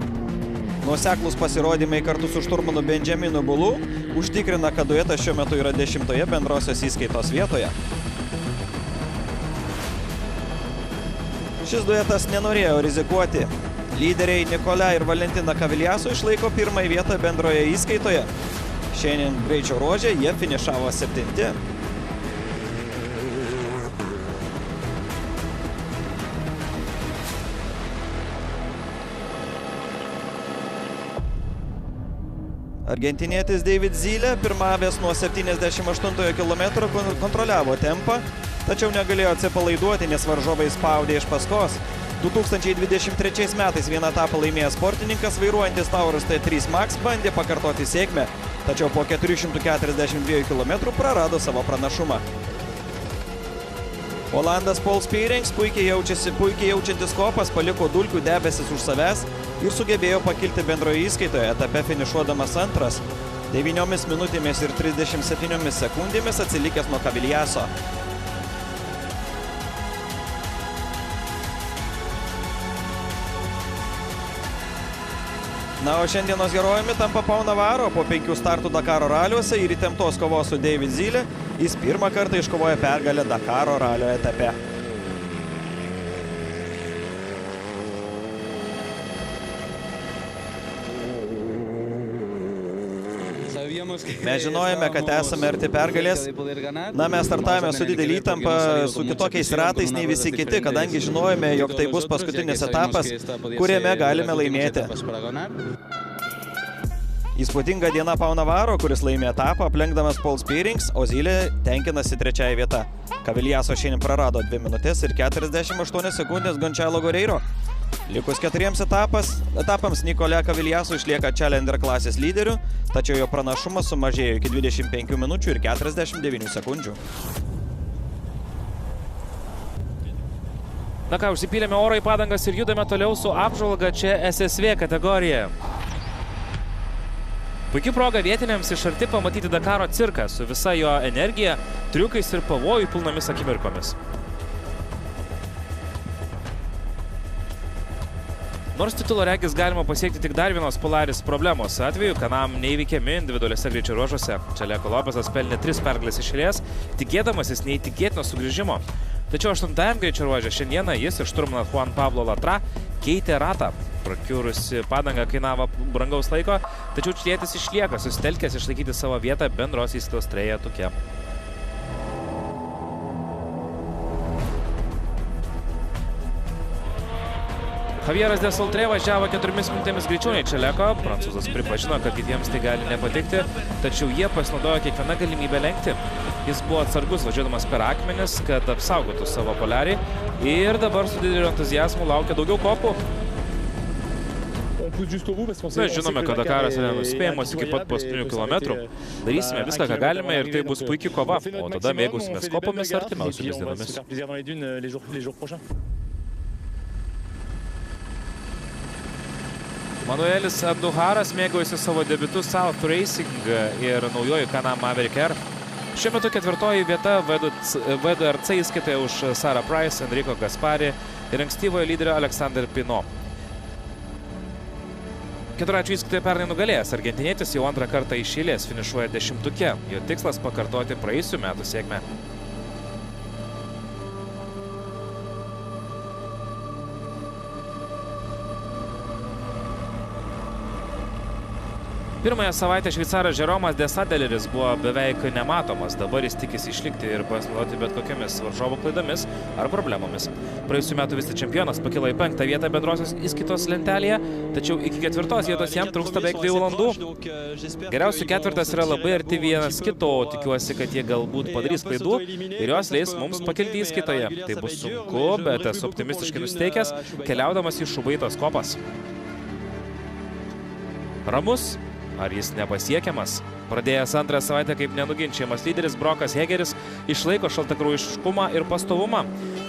Nuoseklūs pasirodymai kartu su šturmanu Benjaminu Bulu užtikrina, kad duetas šiuo metu yra 10-oje bendrosios įskaitos vietoje. Šis duetas nenorėjo rizikuoti. Lyderiai Nicolas ir Valentina Kaviliasu išlaiko 1-ąją vietą bendroje įskaitoje. Šiandien greičio ruože jie finišavo 7. Argentinietis David Zylė, pirmavęs nuo 78 km, kontroliavo tempą, tačiau negalėjo atsipalaiduoti, nes varžovai spaudė iš paskos. 2023 metais vieną etapą laimėjęs sportininkas, vairuojantis Taurus T3 Max, bandė pakartoti sėkmę, tačiau po 442 km prarado savo pranašumą. Olandas Paul Spierings, puikiai jaučiantis kopas, paliko dulkių debesis už savęs ir sugebėjo pakilti bendroje įskaitoje, etape finišuodamas 2. 9 minutėmis ir 37 sekundėmis atsilikęs nuo Kaviliaso. Na, o šiandienos herojumi tampa Pau Navarro. Po 5 startų Dakaro raliuose ir įtemptos kovos su David Zylė, jis pirmą kartą iškovojo pergalę Dakaro ralio etape. Mes žinojame, kad esame arti pergalės. Na, mes startavome su didelį įtampą, su kitokiais ratais nei visi kiti, kadangi žinojome, jog tai bus paskutinis etapas, kuriame galime laimėti. Įspūdinga diena Pau Navaro, kuris laimė etapą, aplenkdamas Paul Spearings, o Zylė tenkinasi trečiąją vietą. Kaviljaso šiandien prarado 2 minutės ir 48 sekundės Gončalo Goreiro. Likus 4 etapams Nikolė Kaviljaso išlieka Challenger klasės lyderiu, tačiau jo pranašumas sumažėjo iki 25 minučių ir 49 sekundžių. Na ką, užsipylėme oro į padangas ir judame toliau su apžvalga čia SSV kategorija. Puikia proga vietiniams iš arti pamatyti Dakaro cirką su visa jo energija, triukais ir pavojų pilnomis akimirkomis. Nors titulo regis galima pasiekti tik dar vienos Polaris problemos atveju, Kanam neįveikiami individualiuose greičio ruožuose. Čeleko Lopesas pelnė 3 pergalės iš eilės, tikėdamasis neįtikėtino sugrįžimo. Tačiau 8-ajam greičio ruože šiandieną jis ir šturmanas Juan Pablo Latra keitė ratą. Prakiurusi padanga kainavo brangaus laiko, tačiau čilietis išlieka susitelkęs išlaikyti savo vietą bendros įskaitos trejetuke. Javieras Desaltrė važiavo 4 minutėmis greičiau nei Čeleko. Prancūzas pripažino, kad kitiems tai gali nepatikti, tačiau jie pasinaudojo kiekvieną galimybę lenkti. Jis buvo atsargus važiuodamas per akmenis, kad apsaugotų savo Polarį ir dabar su dideliu entuziazmu laukia daugiau kopų. Mes žinome, kad Dakaras yra nuspėjamas iki pat paskutinių kilometrų. Darysime viską, ką galime ir tai bus puikiai kova, o tada mėgausimės kopomis artimiausiomis dienomis. Manuelis Anduharas mėgaujasi savo debiutu South Racing ir naujoji Can-Am Maverick R. Šiuo metu 4. vieta VDRC įskaitoje už Sarah Price, Enrico Gaspari ir ankstyvojo lyderio Alexander Pinot. Keturračių įskaitoje pernai nugalėjęs argentinietis jau 2 kartą iš eilės finišuoja 10-tuke. Jo tikslas pakartoti praėjusių metų sėkmę. Pirmąją savaitę šveicaras Žeromas Desadeleris buvo beveik nematomas, dabar jis tikisi išlikti ir pasinaudoti bet kokiamis varžovų klaidomis ar problemomis. Praėjusių metų vicečempionas pakilo į 5. vietą bendrosios įskaitos lentelėje, tačiau iki 4. vietos jam trūksta beveik 2 valandų. Geriausių 4. yra labai arti vienas kito, tikiuosi, kad jie galbūt padarys klaidų ir jos leis mums pakilti įskaitoje. Tai bus sunku, bet esu optimistiškai nusiteikęs, keliaudamas į Šubaitos kopas. Ramus. Ar jis nepasiekiamas? Pradėjęs 2 savaitę kaip nenuginčiamas lyderis, Brokas Hegeris išlaiko šaltakraujiškumą ir pastovumą.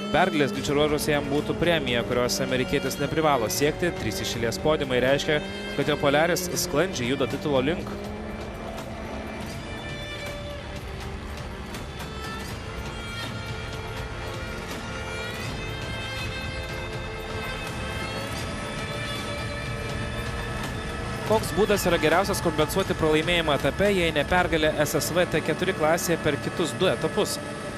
Pergalės greičio ruožuose jam būtų premija, kurios amerikietis neprivalo siekti. 3 iš eilės podiumai reiškia, kad jo Polaris sklandžiai juda titulo link. Koks būdas yra geriausias kompensuoti pralaimėjimą etape, jei ne pergalė SSV T4 klasėje per kitus 2 etapus?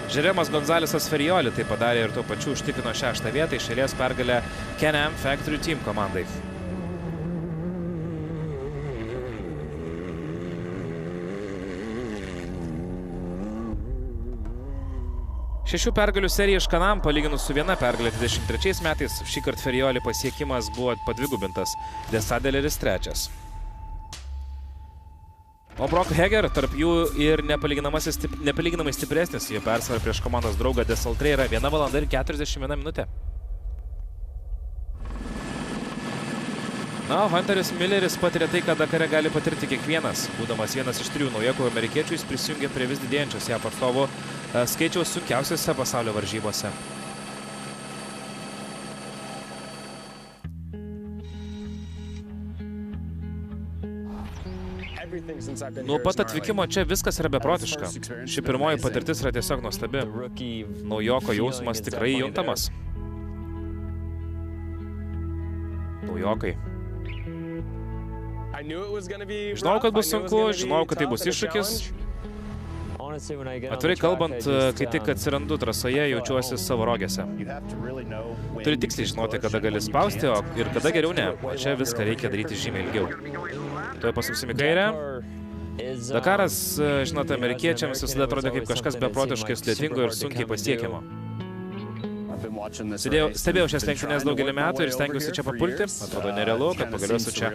Žeremas Gonzalesas Ferioli tai padarė ir tuo pačiu užtikrino 6. vietą iš eilės pergalę Can-Am Factory Team komandai. Šešių pergalių serija iš Can-Am palyginus su 1 pergalė 23 metais, šį kartą Ferioli pasiekimas buvo padvigubintas, Desadeleris 3. O Brock Heger tarp jų ir nepalyginamai stipresnis, jo persvara prieš komandos draugą Desaltrė yra 1 valanda ir 41 minutė. Na, Hunteris Milleris patiria tai, ką Dakare gali patirti kiekvienas. Būdamas vienas iš 3 naujokų amerikiečių, jis prisijungė prie vis didėjančios JAV atstovų skaičiaus sunkiausiose pasaulio varžybose. Nuo pat atvykimo čia viskas yra beprotiška. Ši pirmoji patirtis yra tiesiog nuostabi. Naujoko jausmas tikrai juntamas. Naujokai. Žinau, kad bus sunku, žinau, kad tai bus iššūkis. Atvirai kalbant, kai tik atsirandu trasoje, jaučiuosi savo rogėse. Turi tiksliai žinoti, kada gali spausti, ir kada geriau ne. O čia viską reikia daryti žymiai ilgiau. Tuoj pasuksim į kairę. Dakaras, žinote, amerikiečiams visada atrodė kaip kažkas beprotiškai sudėtingo ir sunkiai pasiekiamo. Stebėjau šias lenktynės daugelį metų ir stengiuosi čia papulti. Atrodo nerealu, kad pagaliau esu čia.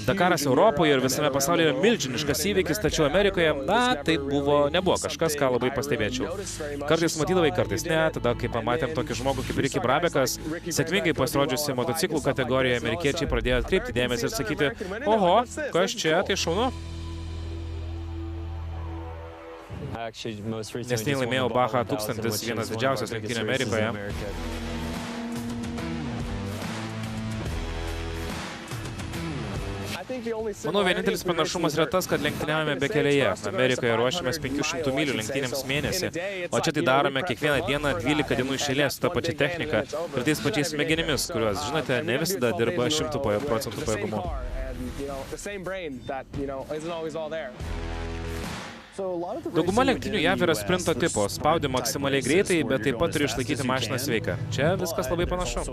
Dakaras Europoje ir visame pasaulyje yra milžiniškas įvykis, tačiau Amerikoje, tai nebuvo kažkas, ką labai pastebėčiau. Kartais matydavai, kartais ne, tada kai pamatėm tokį žmogų kaip Ricky Brabekas, sėkmingai pasirodžiusi motociklų kategorijoje, amerikiečiai pradėjo atkreipti dėmesį ir sakyti, oho, kas čia, tai šaunu. Neseniai laimėjau Baja 1000, vienas didžiausias lenktynių Amerikoje. Manau, vienintelis panašumas yra tas, kad lenktyniavome be kelyje. Amerikoje ruošiamės 500 mylių lenktynėms mėnesį, o čia tai darome kiekvieną dieną 12 dienų iš eilės su ta pačia technika ir tais pačiais smegenimis, kuriuos, žinote, ne visada dirba 100% pajėgumu. Dauguma lenktynių JAV yra sprinto tipo, spaudi maksimaliai greitai, bet taip pat turi išlaikyti mašiną sveiką. Čia viskas labai panašu.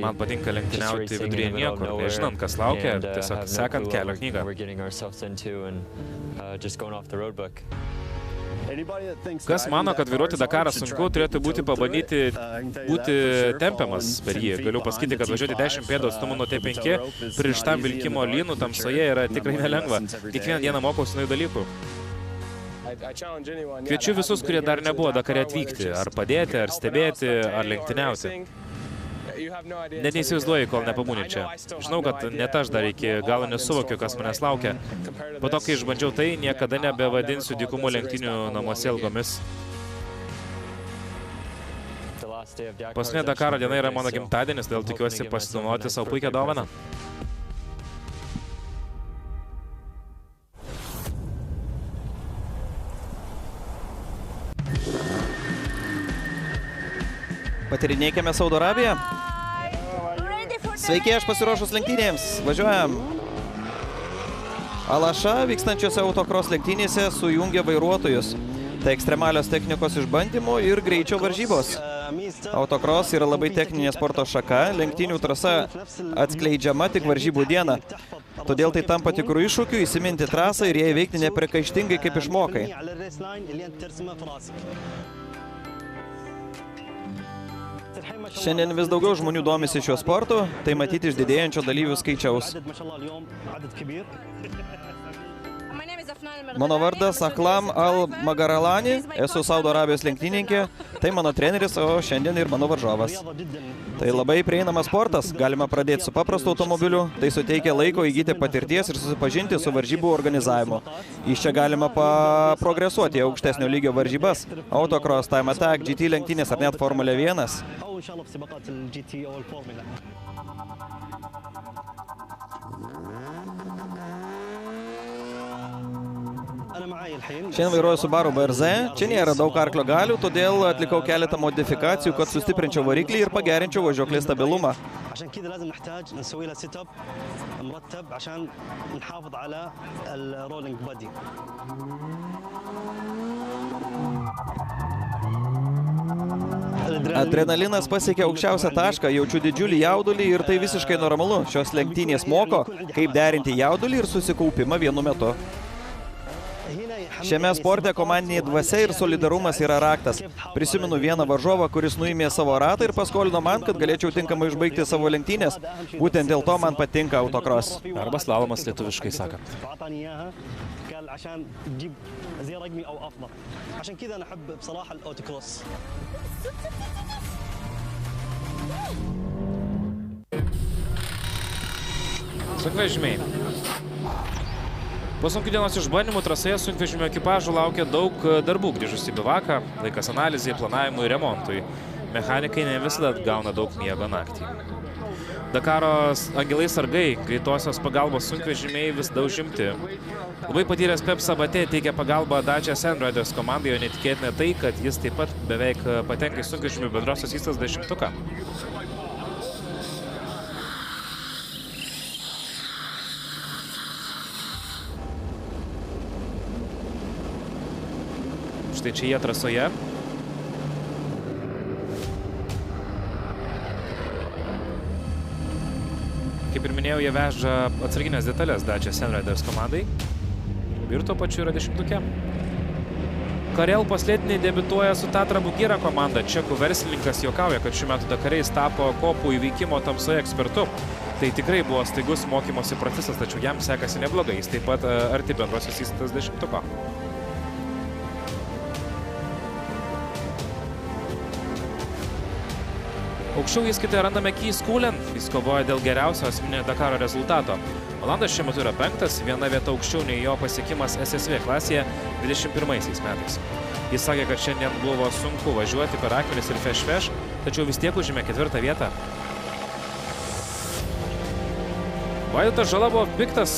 Man patinka lenktyniauti viduryje niekur, nežinant, kas laukia, tiesiog sekant kelio knygą. Kas mano, kad vairuoti Dakarą sunku, turėtų būti pabandyti būti tempiamas per jį. Galiu pasakyti, kad važiuoti 10 pėdų atstumų nuo T5 pririštam vilkimo lynų tamsoje yra tikrai nelengva. Kiekvieną dieną mokausi naujų dalykų. Kviečiu visus, kurie dar nebuvo Dakare atvykti, ar padėti, ar stebėti, ar lenktyniauti. Net neįsivaizduoju, kol nepabūni čia. Žinau, kad net aš dar iki galo nesuvokiu, kas manęs laukia. Po to, kai išbandžiau tai, niekada nebevadinsiu dykumų lenktynių namuose ilgomis. Paskutinė Dakaro diena yra mano gimtadienis, todėl tikiuosi pasidovanoti savo puikią dovaną. Patyrinėkime Saudo Arabiją. Sveiki, aš pasiruošus lenktynėms. Važiuojam. Alaša vykstančiose autokros lenktynėse sujungia vairuotojus. Tai ekstremalios technikos išbandymų ir greičio varžybos. Autokros yra labai techninė sporto šaka, lenktynių trasa atskleidžiama tik varžybų dieną. Todėl tai tampa tikrų iššūkių įsiminti trasą ir ją įveikti neprikaištingai kaip išmokai. Šiandien vis daugiau žmonių domisi šiuo sportu, tai matyti iš didėjančio dalyvių skaičiaus. Mano vardas Ahlam Al-Magaralani, esu Saudo Arabijos lenktynininkė, tai mano treneris, o šiandien ir mano varžovas. Tai labai prieinamas sportas, galima pradėti su paprastu automobiliu, tai suteikia laiko įgyti patirties ir susipažinti su varžybų organizavimu. Iš čia galima progresuoti į aukštesnio lygio varžybas, autocross, time attack, GT lenktynės ar net Formulė 1. Šiandien vairuoju Subaru BRZ, čia nėra daug arklio galių, todėl atlikau keletą modifikacijų, kad sustiprinčiau variklį ir pagerinčiau važiuoklės stabilumą. Adrenalinas pasiekė aukščiausią tašką, jaučiu didžiulį jaudulį ir tai visiškai normalu. Šios lenktynės moko, kaip derinti jaudulį ir susikaupimą vienu metu. Šiame sporte komandinė dvasia ir solidarumas yra raktas. Prisimenu vieną varžovą, kuris nuėmė savo ratą ir paskolino man, kad galėčiau tinkamai užbaigti savo lenktynės. Būtent dėl to man patinka autocross. Arba slalomas lietuviškai sakant. Sunkvežimiai. Po sunkių dienos išbandymų trasoje sunkvežimio ekipažų laukia daug darbų grįžus į bivaką, laikas analizai, planavimui ir remontui. Mechanikai ne visada gauna daug miego naktį. Dakaro angelai sargai, greitosios pagalbos sunkvežimiai vis daug užimti. Labai patyręs Pep Sabatė teikia pagalbą Dacia Senriders komandai, o netikėtina tai, kad jis taip pat beveik patenka į sunkvežimių bendrosios įstas 10-tuką. Štai čia jie trasoje. Kaip ir minėjau, jie veža atsarginės detalės Dacia Senriders komandai. Ir tuo pačiu yra 10-tuke. Karel paslietiniai debiutuoja su Tatra Bugyra komanda. Čekų verslininkas juokauja, kad šiuo metu Dakariais tapo kopų įveikimo tamsoje ekspertu. Tai tikrai buvo staigus mokymosi procesas, tačiau jam sekasi neblogai. Jis taip pat arti bendrosios įstatos 10-tuko. Aukščiau įskaitoje randame Keith Cullen. Jis kovoja dėl geriausio asmeninio Dakaro rezultato. Olandas šiuo metu yra 5, viena vieta aukščiau nei jo pasiekimas SSV klasėje 21 metais. Jis sakė, kad šiandien buvo sunku važiuoti per akmenis ir feš, tačiau vis tiek užėmė 4 vietą. Vaidotas Žala buvo piktas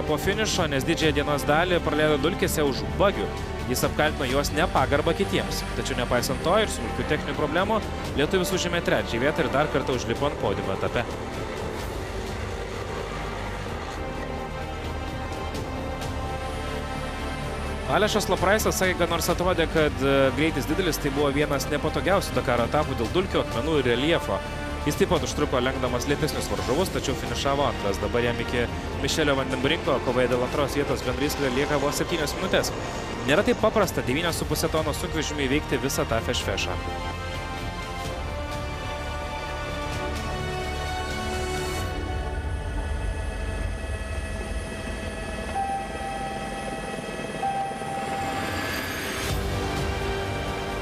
po finišo, nes didžiąją dienos dalį praleido dulkėse už bagių. Jis apkaltino juos nepagarbą kitiems. Tačiau nepaisant to ir smulkių techninių problemų, lietuvis užėmė 3 vietą ir dar kartą užlipo ant podiumo etape. Alešas Lopraisas sakė, kad nors atrodė, kad greitis didelis, tai buvo vienas nepatogiausių Dakaro etapų dėl dulkių, akmenų ir reljefo. Jis taip pat užtruko lenkdamas lėtesnius varžovus, tačiau finišavo antras. Dabar jam iki Mišelio Vandenbrinko kovoje dėl antros vietos bendrystėje lieka vos 7 minutės. Nėra taip paprasta 9,5 tono sunkvežimį įveikti visą tą fešą.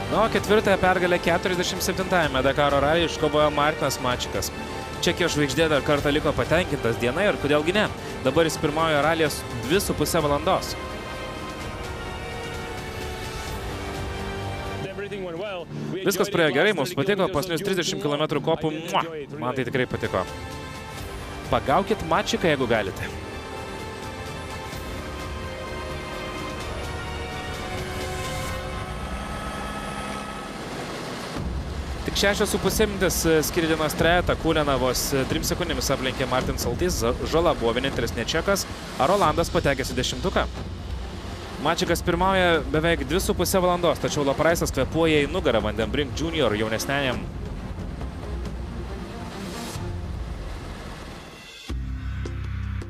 Na, o 4. pergalę 47-ame Dakaro ralyje iškovojo Martinas Mačikas. Čekijos žvaigždė dar kartą liko patenkintas diena ir kodėlgi ne. Dabar jis pirmauja ralyje 2,5 valandos. Viskas praėjo gerai, mums patiko, pasnius 30 km kopų, man tai tikrai patiko. Pagaukit Mačiką, jeigu galite. Tik 6,5 minutės skiria dienos trejetą, Kuleną vos 3 sekundėmis aplenkė Martin Saltys, Žala buvo vienintelis nečekas, ar Olandas patekęs į 10-tuką. Mačikas pirmauja beveik 2,5 valandos, tačiau Lopraisas kvepuoja į nugarą Vandenbrink Junior jaunesniajam.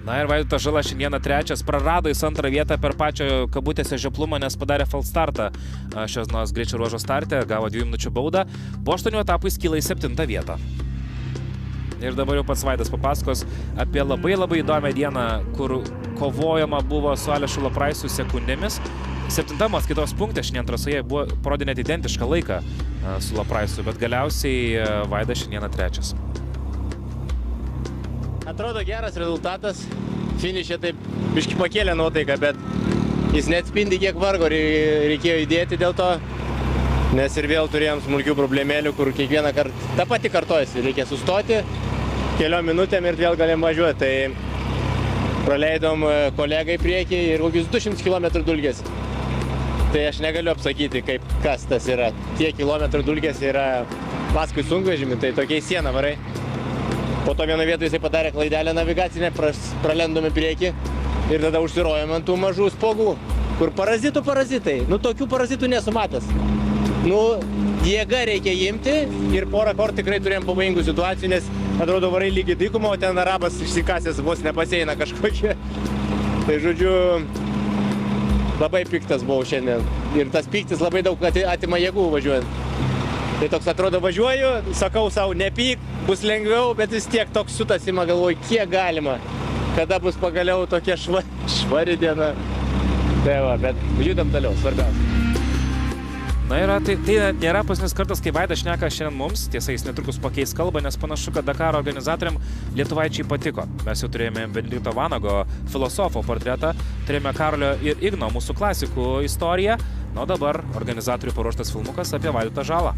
Na ir Vaidotas Žala šiandieną 3, prarado jis 2 vietą per pačio kabutėse žioplumą, nes padarė falstartą šios dienos greičio ruožo starte, gavo 2 minučių baudą, po 8 etapų jis kyla į 7 vietą. Ir dabar jau pats Vaidas papasakos apie labai įdomią dieną, kur kovojama buvo su Alešu Lopraisu sekundėmis. 7 atskaitos punkte šiandien trasoje buvo parodė net identišką laiką su Lopraisu, bet galiausiai Vaidas šiandieną 3. Atrodo geras rezultatas, finišė taip biškį pakėlė nuotaiką, bet jis neatspindi, kiek vargo reikėjo įdėti dėl to, nes ir vėl turėjom smulkių problemėlių, kur kiekvieną kartą tą patį kartojasi, reikia sustoti keliom minutėm ir vėl galim važiuoti. Tai praleidom kolegą į priekį ir kokius 200 km dulkės. Tai aš negaliu apsakyti, kas tas yra. Tie kilometrų dulkės yra paskui sunkvežimį, tai tokiai sieną varai. Po to vieno vietoje jisai padarė klaidelę navigacinę, pralendom į priekį ir tada užsirojom ant tų mažų spogų, kur parazitai. Nu, tokių parazitų nesu matęs. Nu, jėga reikia imti ir porą kartų tikrai turėjom pavojingų situacijų, nes atrodo varai lygiai dykumą, o ten arabas išsikasęs vos nepaseina kažkokie. Tai žodžiu, labai piktas buvau šiandien ir tas piktis labai daug atima jėgų važiuojant. Tai toks atrodo važiuoju, sakau savo nepyk, bus lengviau, bet vis tiek toks siutas ima, galvoju, kiek galima, kada bus pagaliau tokia švari diena. Tai va, bet judam toliau, svarbiausia. Na ir tai nėra paskutinis kartas, kai Vaidas šneka šiandien mums, tiesa jis netrukus pakeis kalbą, nes panašu, kad Dakaro organizatoriam lietuvaičiai patiko. Mes jau turėjome Benedikto Vanago filosofo portretą, turėjome Karolio ir Igno mūsų klasikų istoriją, na o dabar organizatorių paruoštas filmukas apie Vaidotą Žalą.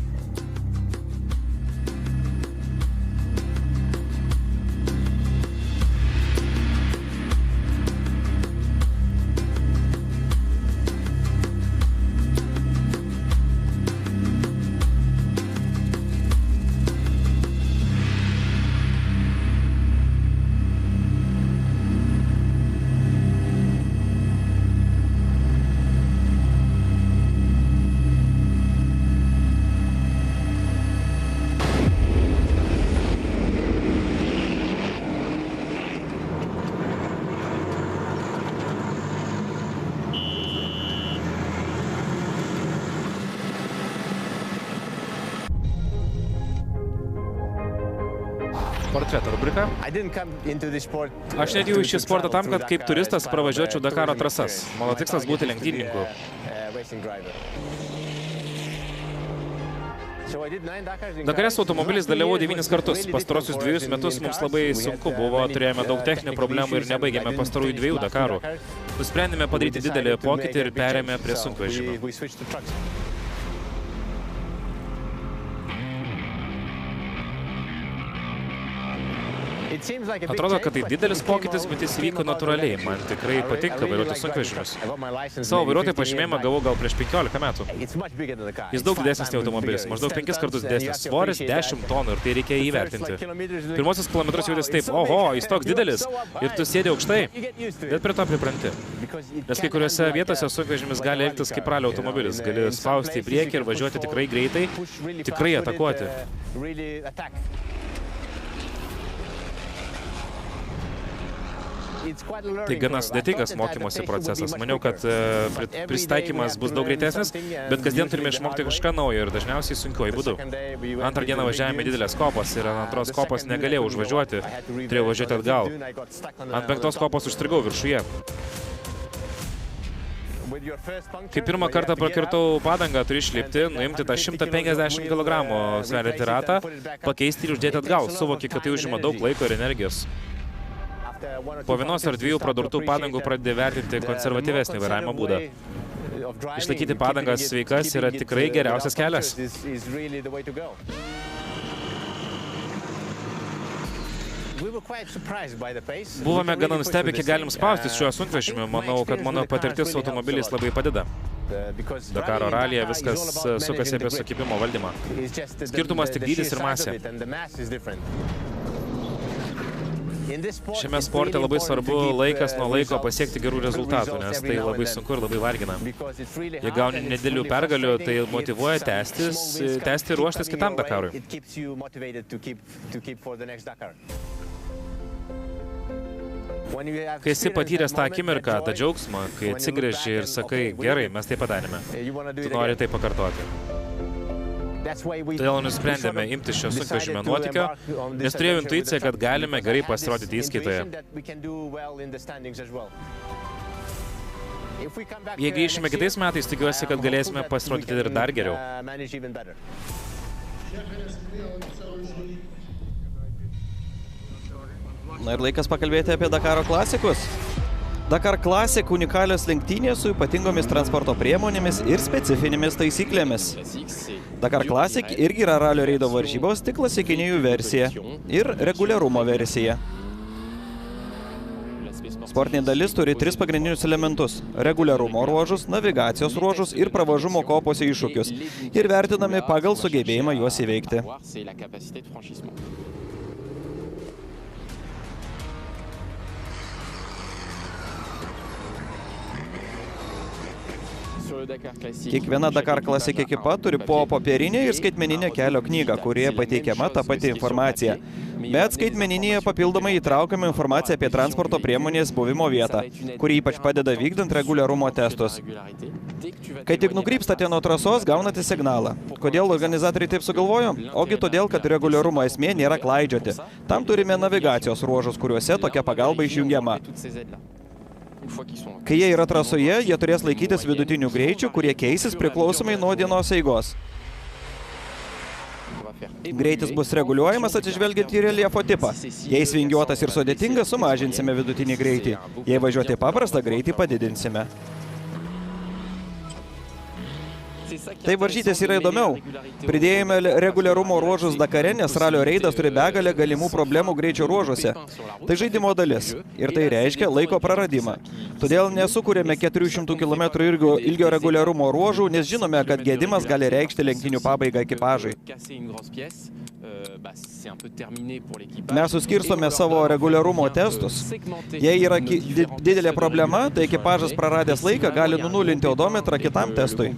Portreto rubrika. Aš netėjau į šį sportą tam, kad kaip turistas pravažiuočiau Dakaro trasas. Mano tikslas būti lenktynininku. Dakare su automobilis dalyvau 9 kartus. Pastarosius 2 metus mums labai sunku buvo, turėjome daug techninių problemų ir nebaigėme pastarųjų 2 Dakarų. Nusprendėme padaryti didelį pokytį ir perėmė prie sunkvežimių. Atrodo, kad tai didelis pokytis, bet jis įvyko natūraliai. Man tikrai patinka vairuoti sunkvežimius. Savo vairuotojų pažymėjimą gavau gal prieš 15 metų. Jis daug didesnis nei automobilis, maždaug 5 kartus didesnis. Svoris 10 tonų ir tai reikia įvertinti. Pirmosius kilometrus jautės taip, oho, jis toks didelis ir tu sėdi aukštai, bet prie to pripranti. Nes kai kuriuose vietose sunkvežimis gali elgtis kaip ralio automobilis. Gali spausti į priekį ir važiuoti tikrai greitai, tikrai atakuoti. Tai gana sudėtingas mokymosi procesas. Maniau, kad pristaikymas bus daug greitesnis, bet kasdien turime išmokti kažką naujo ir dažniausiai sunkiuoju būdu. Antrą dieną važiavome didelės kopos ir ant antros kopos negalėjau užvažiuoti, turėjau važiuoti atgal. Ant 5 kopos užstrigau viršuje. Kai pirmą kartą prakirtau padangą, turi išlipti, nuimti tą 150 kg sveriantį ratą, pakeisti ir uždėti atgal. Suvoki, kad tai užima daug laiko ir energijos. Po 1 ar 2 pradurtų padangų pradedi vertinti konservatyvesnį vairavimo būdą. Išlaikyti padangas sveikas yra tikrai geriausias kelias. Buvome gana nustebę, kiek galim spaustis šiuo sunkvežimiu. Manau, kad mano patirtis su automobiliais labai padeda. Dakaro ralyje viskas sukasi apie sukibimo valdymą. Skirtumas tik dydis ir masė. Šiame sporte labai svarbu laikas nuo laiko pasiekti gerų rezultatų, nes tai labai sunku ir labai vargina. Jei gauni nedėlių pergalių, tai motyvuoja tęsti ir ruoštis kitam Dakarui. Kai esi patyręs tą akimirką, tą džiaugsmą, kai atsigręži ir sakai, gerai, mes tai padarėme, tu nori tai pakartoti. Todėl nusprendėme imti šio sunkvežimio nuotykio, nes turėjau intuiciją, kad galime gerai pasirodyti įskaitoje. Jei grįšime kitais metais, tikiuosi, kad galėsime pasirodyti ir dar geriau. Na ir laikas pakalbėti apie Dakaro klasikus. Dakar Classic unikalios lenktynės su ypatingomis transporto priemonėmis ir specifinėmis taisyklėmis. Dakar Classic irgi yra ralio reido varžybos, tik klasikinė jų versija ir reguliarumo versija. Sportinė dalis turi 3 pagrindinius elementus – reguliarumo ruožus, navigacijos ruožus ir pravažumo kopose iššūkius ir vertinami pagal sugebėjimą juos įveikti. Kiekviena Dakar Classic ekipa turi po popierinę ir skaitmeninę kelio knygą, kurioje pateikiama ta pati informacija. Bet skaitmeninėje papildomai įtraukiama informacija apie transporto priemonės buvimo vietą, kuri ypač padeda vykdant reguliarumo testus. Kai tik nukrypstate nuo trasos, gaunate signalą. Kodėl organizatoriai taip sugalvojo? Ogi todėl, kad reguliarumo esmė nėra klaidžioti. Tam turime navigacijos ruožus, kuriuose tokia pagalba išjungiama. Kai jie yra trasoje, jie turės laikytis vidutinių greičių, kurie keisis priklausomai nuo dienos eigos. Greitis bus reguliuojamas atsižvelgiant į reljefo tipą. Jei svingiuotas ir sudėtingas, sumažinsime vidutinį greitį. Jei važiuoti paprastą, greitį padidinsime. Tai varžytis yra įdomiau. Pridėjome reguliarumo ruožus Dakare, nes ralio reidas turi begalę galimų problemų greičio ruožuose. Tai žaidimo dalis ir tai reiškia laiko praradimą. Todėl nesukūrėme 400 km ilgio reguliarumo ruožų, nes žinome, kad gedimas gali reikšti lenktynių pabaigą ekipažui. Mes suskirstome savo reguliarumo testus. Jei yra didelė problema, tai ekipažas praradęs laiką gali nunulinti odometrą kitam testui.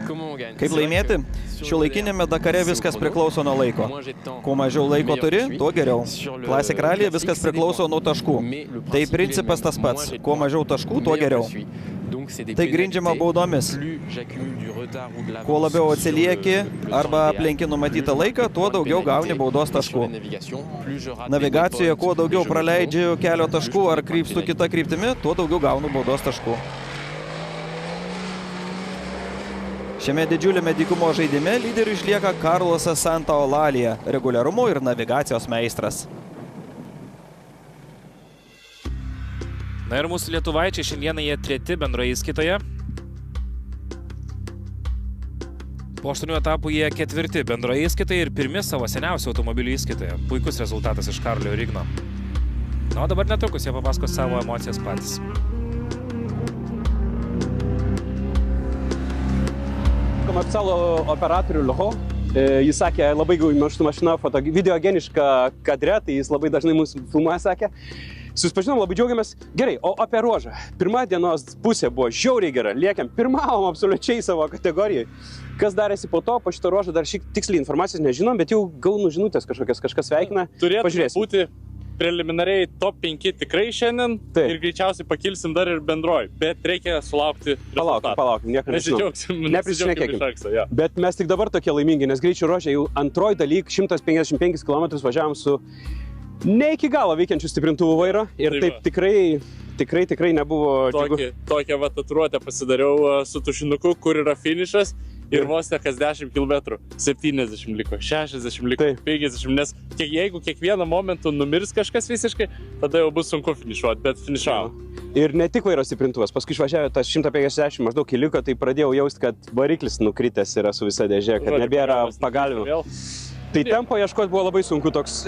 Kaip laimėti? Šiuolaikinėme Dakare viskas priklauso nuo laiko. Kuo mažiau laiko turi, tuo geriau. Classic Rally viskas priklauso nuo taškų. Tai principas tas pats. Kuo mažiau taškų, tuo geriau. Tai grindžiama baudomis. Kuo labiau atsilieki arba aplenki numatytą laiką, tuo daugiau gauni baudos taškų. Navigacijoje kuo daugiau praleidžiu kelio taškų ar krypstu kitą kryptimi, tuo daugiau gaunu baudos taškų. Šiame didžiuliame dykumo žaidime lyderiu išlieka Carlosas Santaolalla, reguliarumo ir navigacijos meistras. Na ir mūsų lietuvaičiai šiandieną jie treti bendroje įskaitoje. Po 8 etapų jie ketvirti bendroje įskaitoje ir pirmi savo seniausių automobilių įskaitoje. Puikus rezultatas iš Karolio ir Igno. Na, o dabar netrukus jie papasakos savo emocijas patys. Oficialų operatorių Loho. Jis sakė, labai mašina videogeniška kadre, tai jis labai dažnai mūsų filmuoja, sakė. Susipažinom, labai džiaugiamės. Gerai, o apie ruožą. Pirma dienos pusė buvo žiauriai gera. Liekėm pirmavom absoliučiai savo kategorijai. Kas darėsi po to, po šito ruožo, dar šiek tiksliai informacijos nežinom, bet jau gaunu žinutės kažkas sveikina. Turėtų būti preliminariai top 5 tikrai šiandien. Taip. Ir greičiausiai pakilsim dar ir bendroji. Bet reikia sulaukti rezultatą. Palaukim, nieko nežinau. Neprišnekėkim. Bet mes tik dabar tokie laimingi, nes greičio ruože jau antroji dalyk 155 km važiavom su ne iki galo veikiančių stiprintuvų vairo. Ir taip tikrai nebuvo džiugu. Tokią tatuiruotę pasidariau su tušinuku, kur yra finišas. Ir vos ne kas 10 km, 70 liko, 60 liko, 50, nes jeigu kiekvieną momentų numirs kažkas visiškai, tada jau bus sunku finišuoti, bet finišavo. Ir ne tik vairo stiprintuvas, paskui išvažiavę tas 150 maždaug keliuką, tai pradėjau jausti, kad variklis nukritęs yra su visa dėžė, kad nebėra pagalvių. Tai tempo ieškoti buvo labai sunku, toks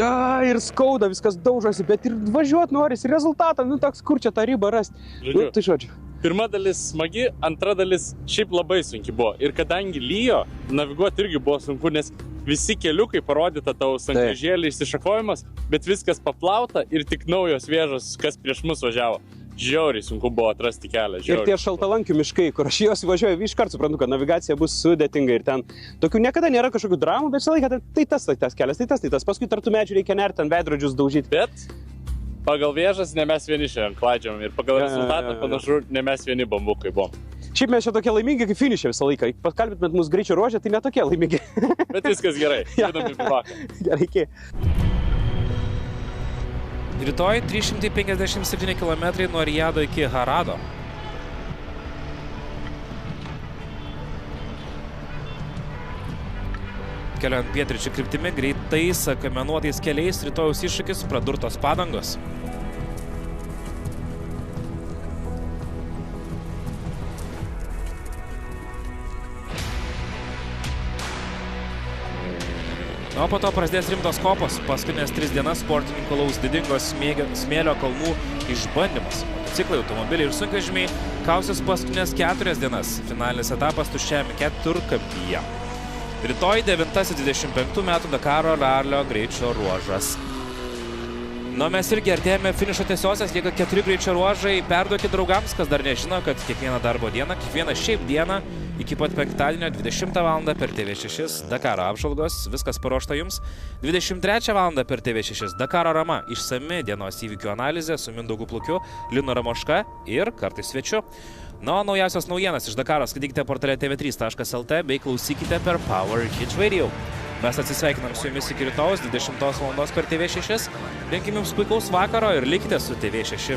ir skauda, viskas daužosi, bet ir važiuoti norisi, rezultatą, toks kur čia tą ribą rasti. Tai žodžiu. Pirma dalis smagi, antra dalis šiaip labai sunki buvo. Ir kadangi lyjo, naviguoti irgi buvo sunku, nes visi keliukai parodyta tavo sankryžėlį išsišakojimas, bet viskas paplauta ir tik naujos vėžos, kas prieš mus važiavo. Žiauriai sunku buvo atrasti kelią. Ir tie šaltalankių miškai, kur aš juos važiuoju, iškart suprantu, kad navigacija bus sudėtinga ir ten tokių niekada nėra kažkokių dramų, bet visą laiką tai tas kelias, tai tas. Paskui tartų medžių reikia nerti, ten veidrodžius daužyti. Bet pagal vėžas ne mes vieni šiandien klaidžiam ir pagal rezultatą panašu ne mes vieni bambukai buvom. Šiaip mes čia tokie laimingi kaip finišė visą laiką. Pakalbėtumėt mūsų greičio ruožę, tai netokie laimingi. Bet viskas gerai. Judam į bivaką. Gerai, iki. Rytoj 357 km nuo Rijado iki Harado. Keliant pietryčių kryptimi, greitais, akmenuotais keliais, rytojaus iššūkis pradurtos padangos. O po to prasidės rimtos kopos. Paskutinės 3 dienas sportininkų lauks didingos smėlio kalnų išbandymas. Motociklai, automobiliai ir sunkvežimiai kausis paskutinės 4 dienas. Finalinis etapas tuščiajame keturkampyje. Rytoj 9-25 metų Dakaro ralio greičio ruožas. Mes irgi artėjame finišo tiesiosios, lieka 4 greičio ruožai. Perduokit draugams, kas dar nežino, kad kiekvieną darbo dieną, kiekvieną šiaip dieną, iki pat penktadienio 20 val. Per TV6 Dakaro apžvalgos, viskas paruošta jums. 23 val. Per TV6 Dakaro Rama, išsami dienos įvykių analizė su Mindaugu Plukiu, Linu Ramoška ir kartais svečiu. O naujausios naujienas iš Dakaro skaitykite portale tv3.lt bei klausykite per Power Hit Radio. Mes atsisveikinam su jumis iki rytojus 20 val. Per TV6. Linkim jums puikaus vakaro ir likite su TV6.